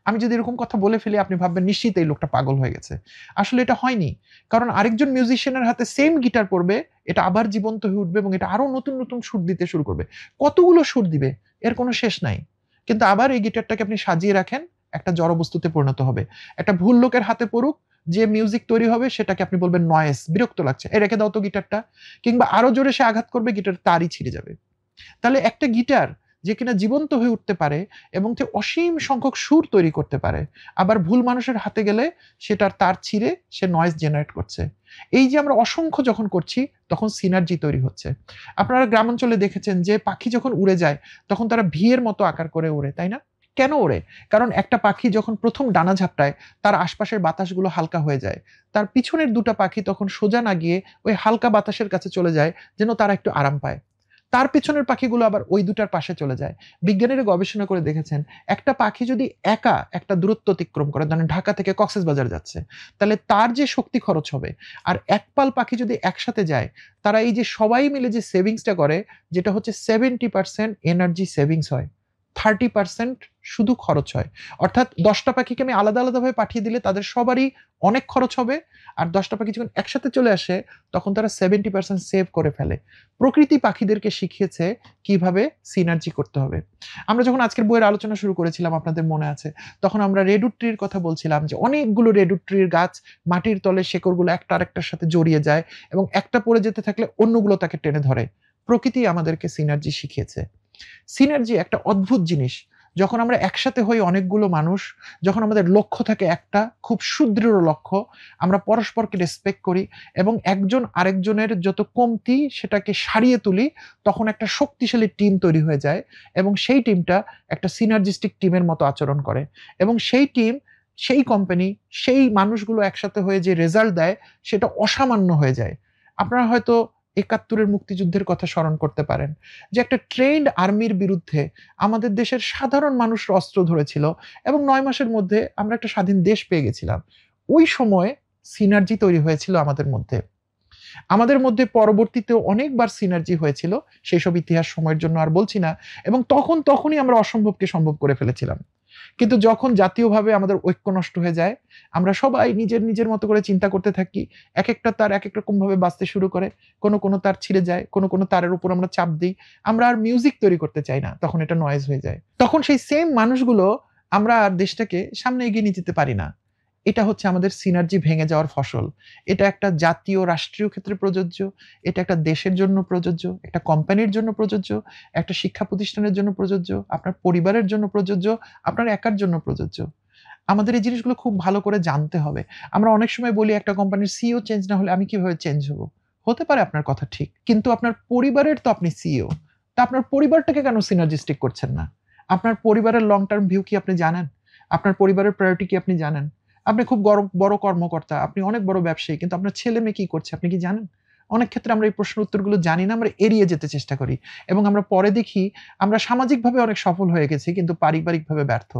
আমি যদি এরকম কথা বলে ফেলি আপনি ভাববেন নিশ্চিত এই লোকটা পাগল হয়ে গেছে। আসলে এটা হয়নি। কারণ আরেকজন মিউজিশিয়ানের হাতে সেইম গিটার পড়বে, এটা আবার জীবন্ত হয়ে উঠবে এবং এটা আরো নতুন, নতুন সুর দিতে শুরু করবে। কতগুলো সুর দিবে এর কোনো শেষ নাই। কিন্তু আবার এই গিটারটাকে আপনি সাজিয়ে রাখেন, একটা জড়বস্তুতে পরিণত হবে। একটা ভুল লোকের হাতে পড়ুক, যে মিউজিক তৈরি হবে সেটাকে আপনি বলবেন নয়েজ, বিরক্ত লাগছে। এই রেখে দাও তো গিটারটা। কিংবা আরো জোরে সে আঘাত করবে, গিটারের তারই ছিঁড়ে যাবে। তাহলে একটা গিটার যে কিনা জীবন্ত হয়ে উঠতে পারে এবং যে অসীম সংখ্যক সুর তৈরি করতে পারে, আবার ভুল মানুষের হাতে গেলে সেটার তার ছিঁড়ে সে নয়েজ জেনারেট করছে। এই যে আমরা অসংখ্য যখন করছি তখন সিনার্জি তৈরি হচ্ছে। আপনারা গ্রামাঞ্চলে দেখেছেন যে পাখি যখন উড়ে যায় তখন তারা ভি এর মতো আকার করে ওড়ে, তাই না? কেন ওড়ে? কারণ একটা পাখি যখন প্রথম ডানা ঝাপটায় তার আশপাশের বাতাসগুলো হালকা হয়ে যায়। তার পিছনের ২ টা পাখি তখন সোজা না গিয়ে ওই হালকা বাতাসের কাছে চলে যায় যেন তারা একটু আরাম পায়। তার পেছনের পাখিগুলো আবার ওই ২ টার পাশে চলে যায়। বিজ্ঞানীরা গবেষণা করে দেখেছেন, একটা পাখি যদি একা একটা দূরত্ব অতিক্রম করে, ধরেন ঢাকা থেকে কক্সবাজার যাচ্ছে, তাহলে তার যে শক্তি খরচ হবে, আর এক পাল পাখি যদি একসাথে যায়, তারা এই যে সবাই মিলে যে সেভিংসটা করে, যেটা হচ্ছে 70% এনার্জি সেভিংস হয়। 30% শুধু খরচ হয়। অর্থাৎ ১০ টা পাখিকে আমি আলাদা, আলাদাভাবে পাঠিয়ে দিলে তাদের সবারই অনেক খরচ হবে। আর ১০ টা পাখি যখন একসাথে চলে আসে, তখন তারা 70% সেভ করে ফেলে। প্রকৃতি পাখিদেরকে শিখিয়েছে কিভাবে সিনার্জি করতে হবে। আমরা যখন আজকের বইয়ের আলোচনা শুরু করেছিলাম আপনাদের মনে আছে, তখন আমরা রেডউড ট্রির কথা বলছিলাম যে অনেকগুলো রেডউড ট্রির গাছ মাটির তলে শেকড়গুলো একটা আরেকটার সাথে জড়িয়ে যায় এবং একটা পড়ে যেতে থাকলে অন্যগুলো তাকে টেনে ধরে। প্রকৃতি আমাদেরকে সিনার্জি শিখিয়েছে। সিনার্জি একটা অদ্ভুত জিনিস। যখন আমরা একসাথে হই অনেকগুলো মানুষ, যখন আমাদের লক্ষ্য থাকে একটা খুব সুদৃঢ় লক্ষ্য, আমরা পরস্পরকে রেসপেক্ট করি এবং একজন আরেকজনের যত কমতি সেটাকে সারিয়ে তুলি, তখন একটা শক্তিশালী টিম তৈরি হয়ে যায় এবং সেই টিমটা একটা সিনার্জিস্টিক টিমের মতো আচরণ করে এবং সেই টিম, সেই কোম্পানি, সেই মানুষগুলো একসাথে হয়ে যে রেজাল্ট দেয় সেটা অসামান্য হয়ে যায়। আপনারা হয়তো ৭১ এর মুক্তিযুদ্ধের কথা স্মরণ করতে পারেন। যে একটা ট্রেন্ড আর্মির বিরুদ্ধে আমাদের দেশের সাধারণ মানুষরা অস্ত্র ধরেছিল এবং ৯ মাসের মধ্যে আমরা একটা স্বাধীন দেশ পেয়ে গেছিলাম। ওই সময়ে সিনার্জি তৈরি হয়েছিল আমাদের মধ্যে। আমাদের মধ্যে পরবর্তীতেও অনেকবার সিনার্জি হয়েছিল। সেসব ইতিহাস সময়ের জন্য আর বলছি না এবং তখনই আমরা অসম্ভবকে সম্ভব করে ফেলেছিলাম। কিন্তু যখন জাতীয়ভাবে আমাদের ঐক্য নষ্ট হয়ে যায়, আমরা সবাই নিজের, নিজের মতো করে চিন্তা করতে থাকি। একেকটা তার একেক রকমভাবে বাজতে শুরু করে। কোনো তার ছিঁড়ে যায়, কোনো তারের উপর আমরা চাপ দেই। আমরা আর মিউজিক তৈরি করতে চাই না। তখন এটা নয়েজ হয়ে যায়। তখন সেই সেম মানুষগুলো আমরা আর দেশটাকে সামনে এগিয়ে নিয়ে যেতে পারি না। এটা হচ্ছে আমাদের সিনার্জি ভেঙে যাওয়ার ফসল। এটা একটা জাতীয় রাষ্ট্রীয় ক্ষেত্রে প্রযোজ্য, এটা একটা দেশের জন্য প্রযোজ্য, একটা কোম্পানির জন্য প্রযোজ্য, একটা শিক্ষা প্রতিষ্ঠানের জন্য প্রযোজ্য, আপনার পরিবারের জন্য প্রযোজ্য, আপনার একার জন্য প্রযোজ্য। আমাদের এই জিনিসগুলো খুব ভালো করে জানতে হবে। আমরা অনেক সময় বলি একটা কোম্পানির সিইও চেঞ্জ না হলে আমি কিভাবে চেঞ্জ হব? হতে পারে আপনার কথা ঠিক। কিন্তু আপনার পরিবারের তো আপনি সিইও। তা আপনার পরিবারটাকে কেন সিনার্জিস্টিক করছেন না? আপনার পরিবারের লং টার্ম ভিউ কি আপনি জানেন? আপনার পরিবারের প্রায়োরিটি কি আপনি জানেন? আপনি খুব বড় কর্মকর্তা, আপনি অনেক বড় ব্যবসায়ী, কিন্তু আপনার ছেলে-মেয়ে কি করছে আপনি কি জানেন? অনেক ক্ষেত্রে আমরা এই প্রশ্নের উত্তরগুলো জানি না, আমরা এড়িয়ে যেতে চেষ্টা করি এবং আমরা পরে দেখি আমরা সামাজিকভাবে অনেক সফল হয়ে গেছি কিন্তু পারিবারিকভাবে ব্যর্থ।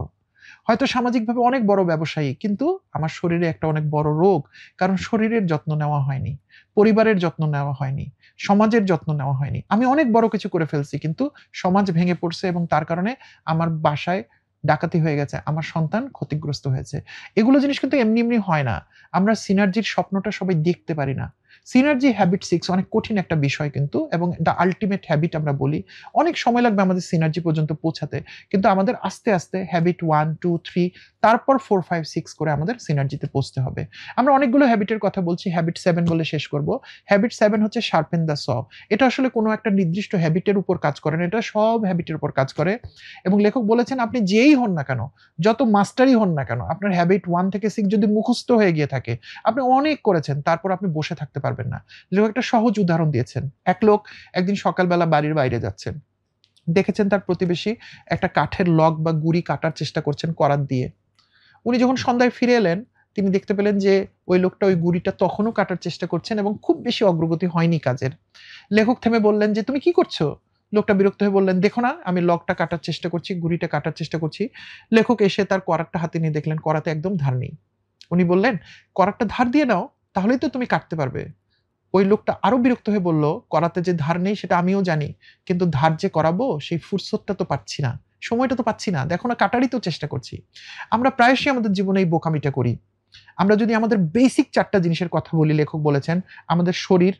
হয়তো সামাজিকভাবে অনেক বড় ব্যবসায়ী, কিন্তু আমার শরীরে একটা অনেক বড় রোগ। কারণ শরীরের যত্ন নেওয়া হয়নি, পরিবারের যত্ন নেওয়া হয়নি, সমাজের যত্ন নেওয়া হয়নি। আমি অনেক বড় কিছু করে ফেলছি কিন্তু সমাজ ভেঙে পড়ছে এবং তার কারণে আমার বাসায় ডাকাতি হয়ে গেছে, আমার সন্তান ক্ষতিগ্রস্ত হয়েছে। এগুলো জিনিস কিন্তু এমনি, এমনি হয় না। আমরা সিনার্জির স্বপ্নটা সবাই দেখতে পারি না। সিনার্জি হ্যাবিট 6 অনেক কঠিন একটা বিষয় কিন্তু, এবং দ্য আল্টিমেট হ্যাবিট আমরা বলি। অনেক সময় লাগবে আমাদের সিনার্জি পর্যন্ত পৌঁছাতে। কিন্তু আমাদের আস্তে, আস্তে হ্যাবিট 1, 2, 3 তারপর 4, 5, 6 করে আমাদের সিনার্জিতে পৌঁছতে হবে। আমরা অনেকগুলো হ্যাবিটের কথা বলছি, হ্যাবিট 7 বলে শেষ করব। হ্যাবিট 7 হচ্ছে শার্পেন দ্য স। এটা আসলে কোনো একটা নির্দিষ্ট হ্যাবিটের উপর কাজ করে না, এটা সব হ্যাবিটের উপর কাজ করে। এবং লেখক বলেছেন আপনি যেই হন না কেন, যত মাস্টারই হন না কেন, আপনার হ্যাবিট 1 থেকে 6 যদি মুখস্থ হয়ে গিয়ে থাকে, আপনি অনেক করেছেন, তারপর আপনি বসে থাকতে পারবেন না। লেখক একটা সহজ উদাহরণ দিয়েছেন। এক লোক একদিন সকালবেলা বাড়ির বাইরে যাচ্ছেন। দেখেছেন তার প্রতিবেশী একটা কাঠের লগ বা গুড়ি কাটার চেষ্টা করছেন করাত দিয়ে। উনি যখন সন্ধ্যায় ফিরে এলেন, তিনি দেখতে পেলেন যে ওই লোকটা ওই গুড়িটা তখনও কাটার চেষ্টা করছেন এবং খুব বেশি অগ্রগতি হয়নি কাজের। লেখক থেমে বললেন যে, "তুমি কি করছো?" লোকটা বিরক্ত হয়ে বললেন, "দেখো না আমি লগটা কাটার চেষ্টা করছি, গুড়িটা কাটার চেষ্টা করছি।" লেখক এসে তার করাতটা হাতে নিয়ে দেখলেন করাতে একদম ধার নেই। উনি বললেন, "করাতটা ধার দিয়ে নাও, তাহলেই তো তুমি কাটতে পারবে।" ওই লোকটা আরো বিরক্ত হয়ে বলল, "করাতে যে ধার নেই সেটা আমিও জানি। কিন্তু ধার যে করাবো সেই ফুরসতটা তো পাচ্ছি না। সময়টা তো পাচ্ছি না। দেখো না কাটারই তো চেষ্টা করছি।" আমরা প্রায়শই আমাদের জীবনে এই বোকামিটা করি। আমরা যদি আমাদের বেসিক ৪ টা জিনিসের কথা বলি, লেখক বলেছেন, আমাদের শরীর,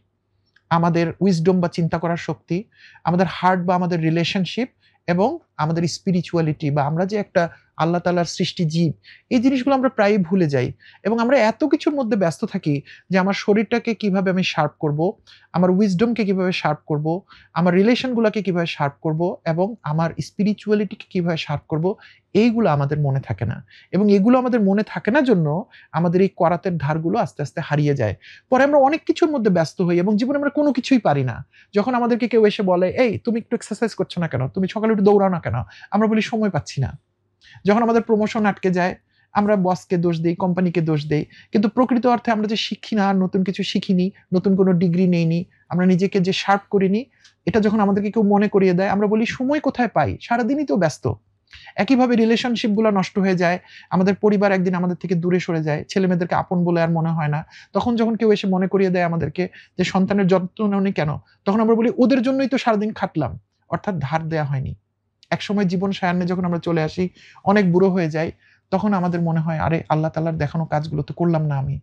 আমাদের উইজডম বা চিন্তা করার শক্তি, আমাদের হার্ট বা আমাদের রিলেশনশিপ এবং আমাদের স্পিরিচুয়ালিটি বা আমরা যে একটা আল্লাহ তাআলার সৃষ্টি জীব, এই জিনিসগুলো আমরা প্রায়ই ভুলে যাই এবং আমরা এত কিছুর মধ্যে ব্যস্ত থাকি যে আমার শরীরটাকে কিভাবে আমি শার্প করব, আমার উইজডমকে কিভাবে শার্প করব, আমার রিলেশনগুলোকে কিভাবে শার্প করব এবং আমার স্পিরিচুয়ালিটিকে কিভাবে শার্প করব, এইগুলো আমাদের মনে থাকে না। এবং এগুলো আমাদের মনে থাকে না জন্য আমাদের এই করাতের ধারগুলো আস্তে, আস্তে হারিয়ে যায়। পরে আমরা অনেক কিছুর মধ্যে ব্যস্ত হই এবং জীবনে আমরা কোনো কিছুই পারি না। যখন আমাদেরকে কেউ এসে বলে, "এই তুমি একটু এক্সারসাইজ করছো না কেন? তুমি সকালে উঠে দৌড়াও না কেন?" আমরা বলি, "সময় পাচ্ছি না।" যখন আমাদের প্রমোশন আটকে যায়, আমরা বসকে দোষ দেই, কোম্পানিকে দোষ দেই। কিন্তু প্রকৃত অর্থে আমরা যে শিখি না, নতুন কিছু শিখিনি, নতুন কোনো ডিগ্রি নেইনি, আমরা নিজেকে যে শার্প করিনি, এটা যখন আমাদেরকে কেউ মনে করিয়ে দেয়, আমরা বলি, "সময় কোথায় পাই? সারাদিনই তো ব্যস্ত।" একইভাবে রিলেশনশিপ গুলা নষ্ট হয়ে যায়। আমাদের পরিবার একদিন আমাদের থেকে দূরে সরে যায়। ছেলেমেয়েদেরকে আপন বলে আর মনে হয় না। তখন যখন কেউ এসে মনে করিয়ে দেয় আমাদেরকে যে সন্তানের যত্ন নেওনি কেন? তখন আমরা বলি ওদের জন্যই তো সারাদিন খাটলাম। অর্থাৎ ধার দেয়া হয়নি। একসময় জীবন সায়ান্নে যখন আমরা চলে আসি, অনেক বুড়ো হয়ে যাই, তখন আমাদের মনে হয় আরে আল্লাহ তাআলার দেখানো কাজগুলো তো করলাম না আমি।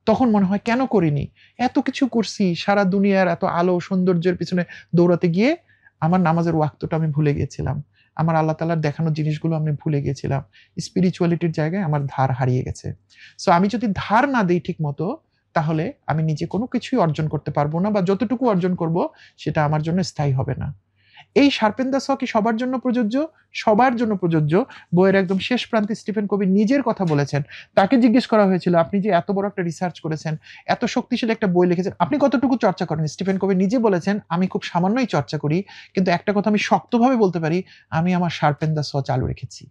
তখন মনে হয় কেন করিনি? এত কিছু করছি, সারা দুনিয়ার এত আলো সৌন্দর্যের পিছনে দৌড়াতে গিয়ে আমার নামাজের ওয়াক্তটা আমি ভুলে গিয়েছিলাম। আমার আল্লাহ তাআলার দেখানো জিনিসগুলো আমি ভুলে গিয়েছিলাম। স্পিরিচুয়ালিটির জায়গায় আমার ধার হারিয়ে গেছে। সো আমি যদি ধার না দেই ঠিকমতো, তাহলে আমি নিজে কোনো কিছুই অর্জন করতে পারব না বা যতটুকু অর্জন করব সেটা আমার জন্য স্থায়ী হবে না। এই শার্পেন দ্য স কি সবার জন্য প্রযোজ্য? সবার জন্য প্রযোজ্য। বইয়ের একদম শেষ প্রান্তে স্টিফেন কবি নিজের কথা বলেছেন। তাকে জিজ্ঞেস করা হয়েছিল, "আপনি যে এত বড় একটা রিসার্চ করেছেন, এত শক্তিশালী একটা বই লিখেছেন, আপনি কতটুকু চর্চা করেন?" স্টিফেন কবি নিজে বলেছেন, "আমি খুব সামান্যই চর্চা করি। কিন্তু একটা কথা আমি শক্তভাবে বলতে পারি, আমি আমার শার্পেন দ্য স চালু রেখেছি।"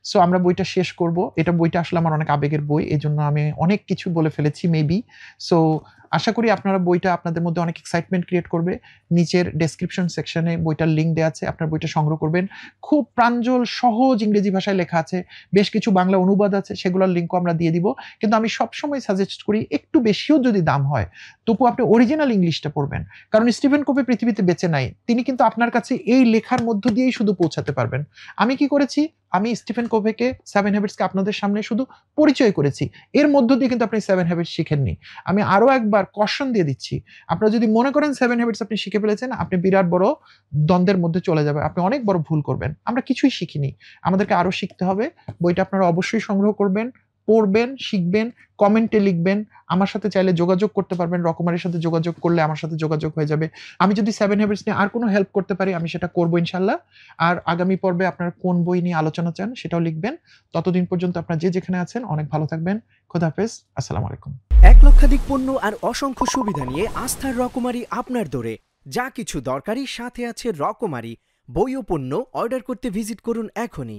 সো আমরা বইটা শেষ করব। বইটা আসলে আমার অনেক আবেগের বই। এজন্য আমি অনেক কিছু বলে ফেলেছি মেবি। সো আশা করি আপনারা বইটা আপনাদের মধ্যে অনেক এক্সাইটমেন্ট ক্রিয়েট করবে। নিচের ডেসক্রিপশন সেকশনে বইটার লিংক দেয়া আছে। আপনারা বইটা সংগ্রহ করবেন। খুব প্রাঞ্জল সহজ ইংরেজি ভাষায় লেখা আছে। বেশ কিছু বাংলা অনুবাদ আছে, সেগুলোর লিংকও আমরা দিয়ে দিব। কিন্তু আমি সবসময় সাজেস্ট করি একটু বেশিও যদি দাম হয়, তবু আপনি অরিজিনাল ইংলিশটা পড়বেন। কারণ স্টিফেন কোভি পৃথিবীতে বেঁচে নাই। তিনি কিন্তু আপনার কাছে এই লেখার মধ্য দিয়েই শুধু পৌঁছাতে পারবেন। আমি কি করেছি? আমি স্টিফেন কোভেকে 7 হ্যাবিটসকে আপনাদের সামনে শুধু পরিচয় করেছি। এর মধ্য দিয়ে কিন্তু আপনি 7 হ্যাবিটস শিখেননি। আমি আরো একবার কশন দিয়ে দিচ্ছি। আপনারা যদি মনে করেন 7 হ্যাবিটস আপনি শিখে ফেলেছেন, আপনি বিরাট বড় দ্বন্দ্বের মধ্যে চলে যাবেন। আপনি অনেক বড় ভুল করবেন। আমরা কিছুই শিখিনি। আমাদেরকে আরো শিখতে হবে। বইটা আপনারা অবশ্যই সংগ্রহ করবেন, পড়বেন, শিখবেন, কমেন্টে লিখবেন। আমার সাথে চাইলে যোগাযোগ করতে পারবেন। রকমারির সাথে যোগাযোগ করলে আমার সাথে যোগাযোগ হয়ে যাবে। আমি যদি 7 হ্যাবিটস নিয়ে আর কোনো হেল্প করতে পারি আমি সেটা করব ইনশাআল্লাহ। আর আগামী পর্বে আপনারা কোন বই নিয়ে আলোচনা চান সেটাও লিখবেন। ততদিন পর্যন্ত আপনারা যে যেখানে আছেন অনেক ভালো থাকবেন। খোদা হাফেজ। আসসালামু আলাইকুম। 1 লক্ষাধিক পণ্য আর অসংখ্য সুবিধা নিয়ে আস্থার রকমারি আপনার দোরে। যা কিছু দরকারি সাথে আছে রকমারি। বই ও পণ্য অর্ডার করতে ভিজিট করুন এখনই।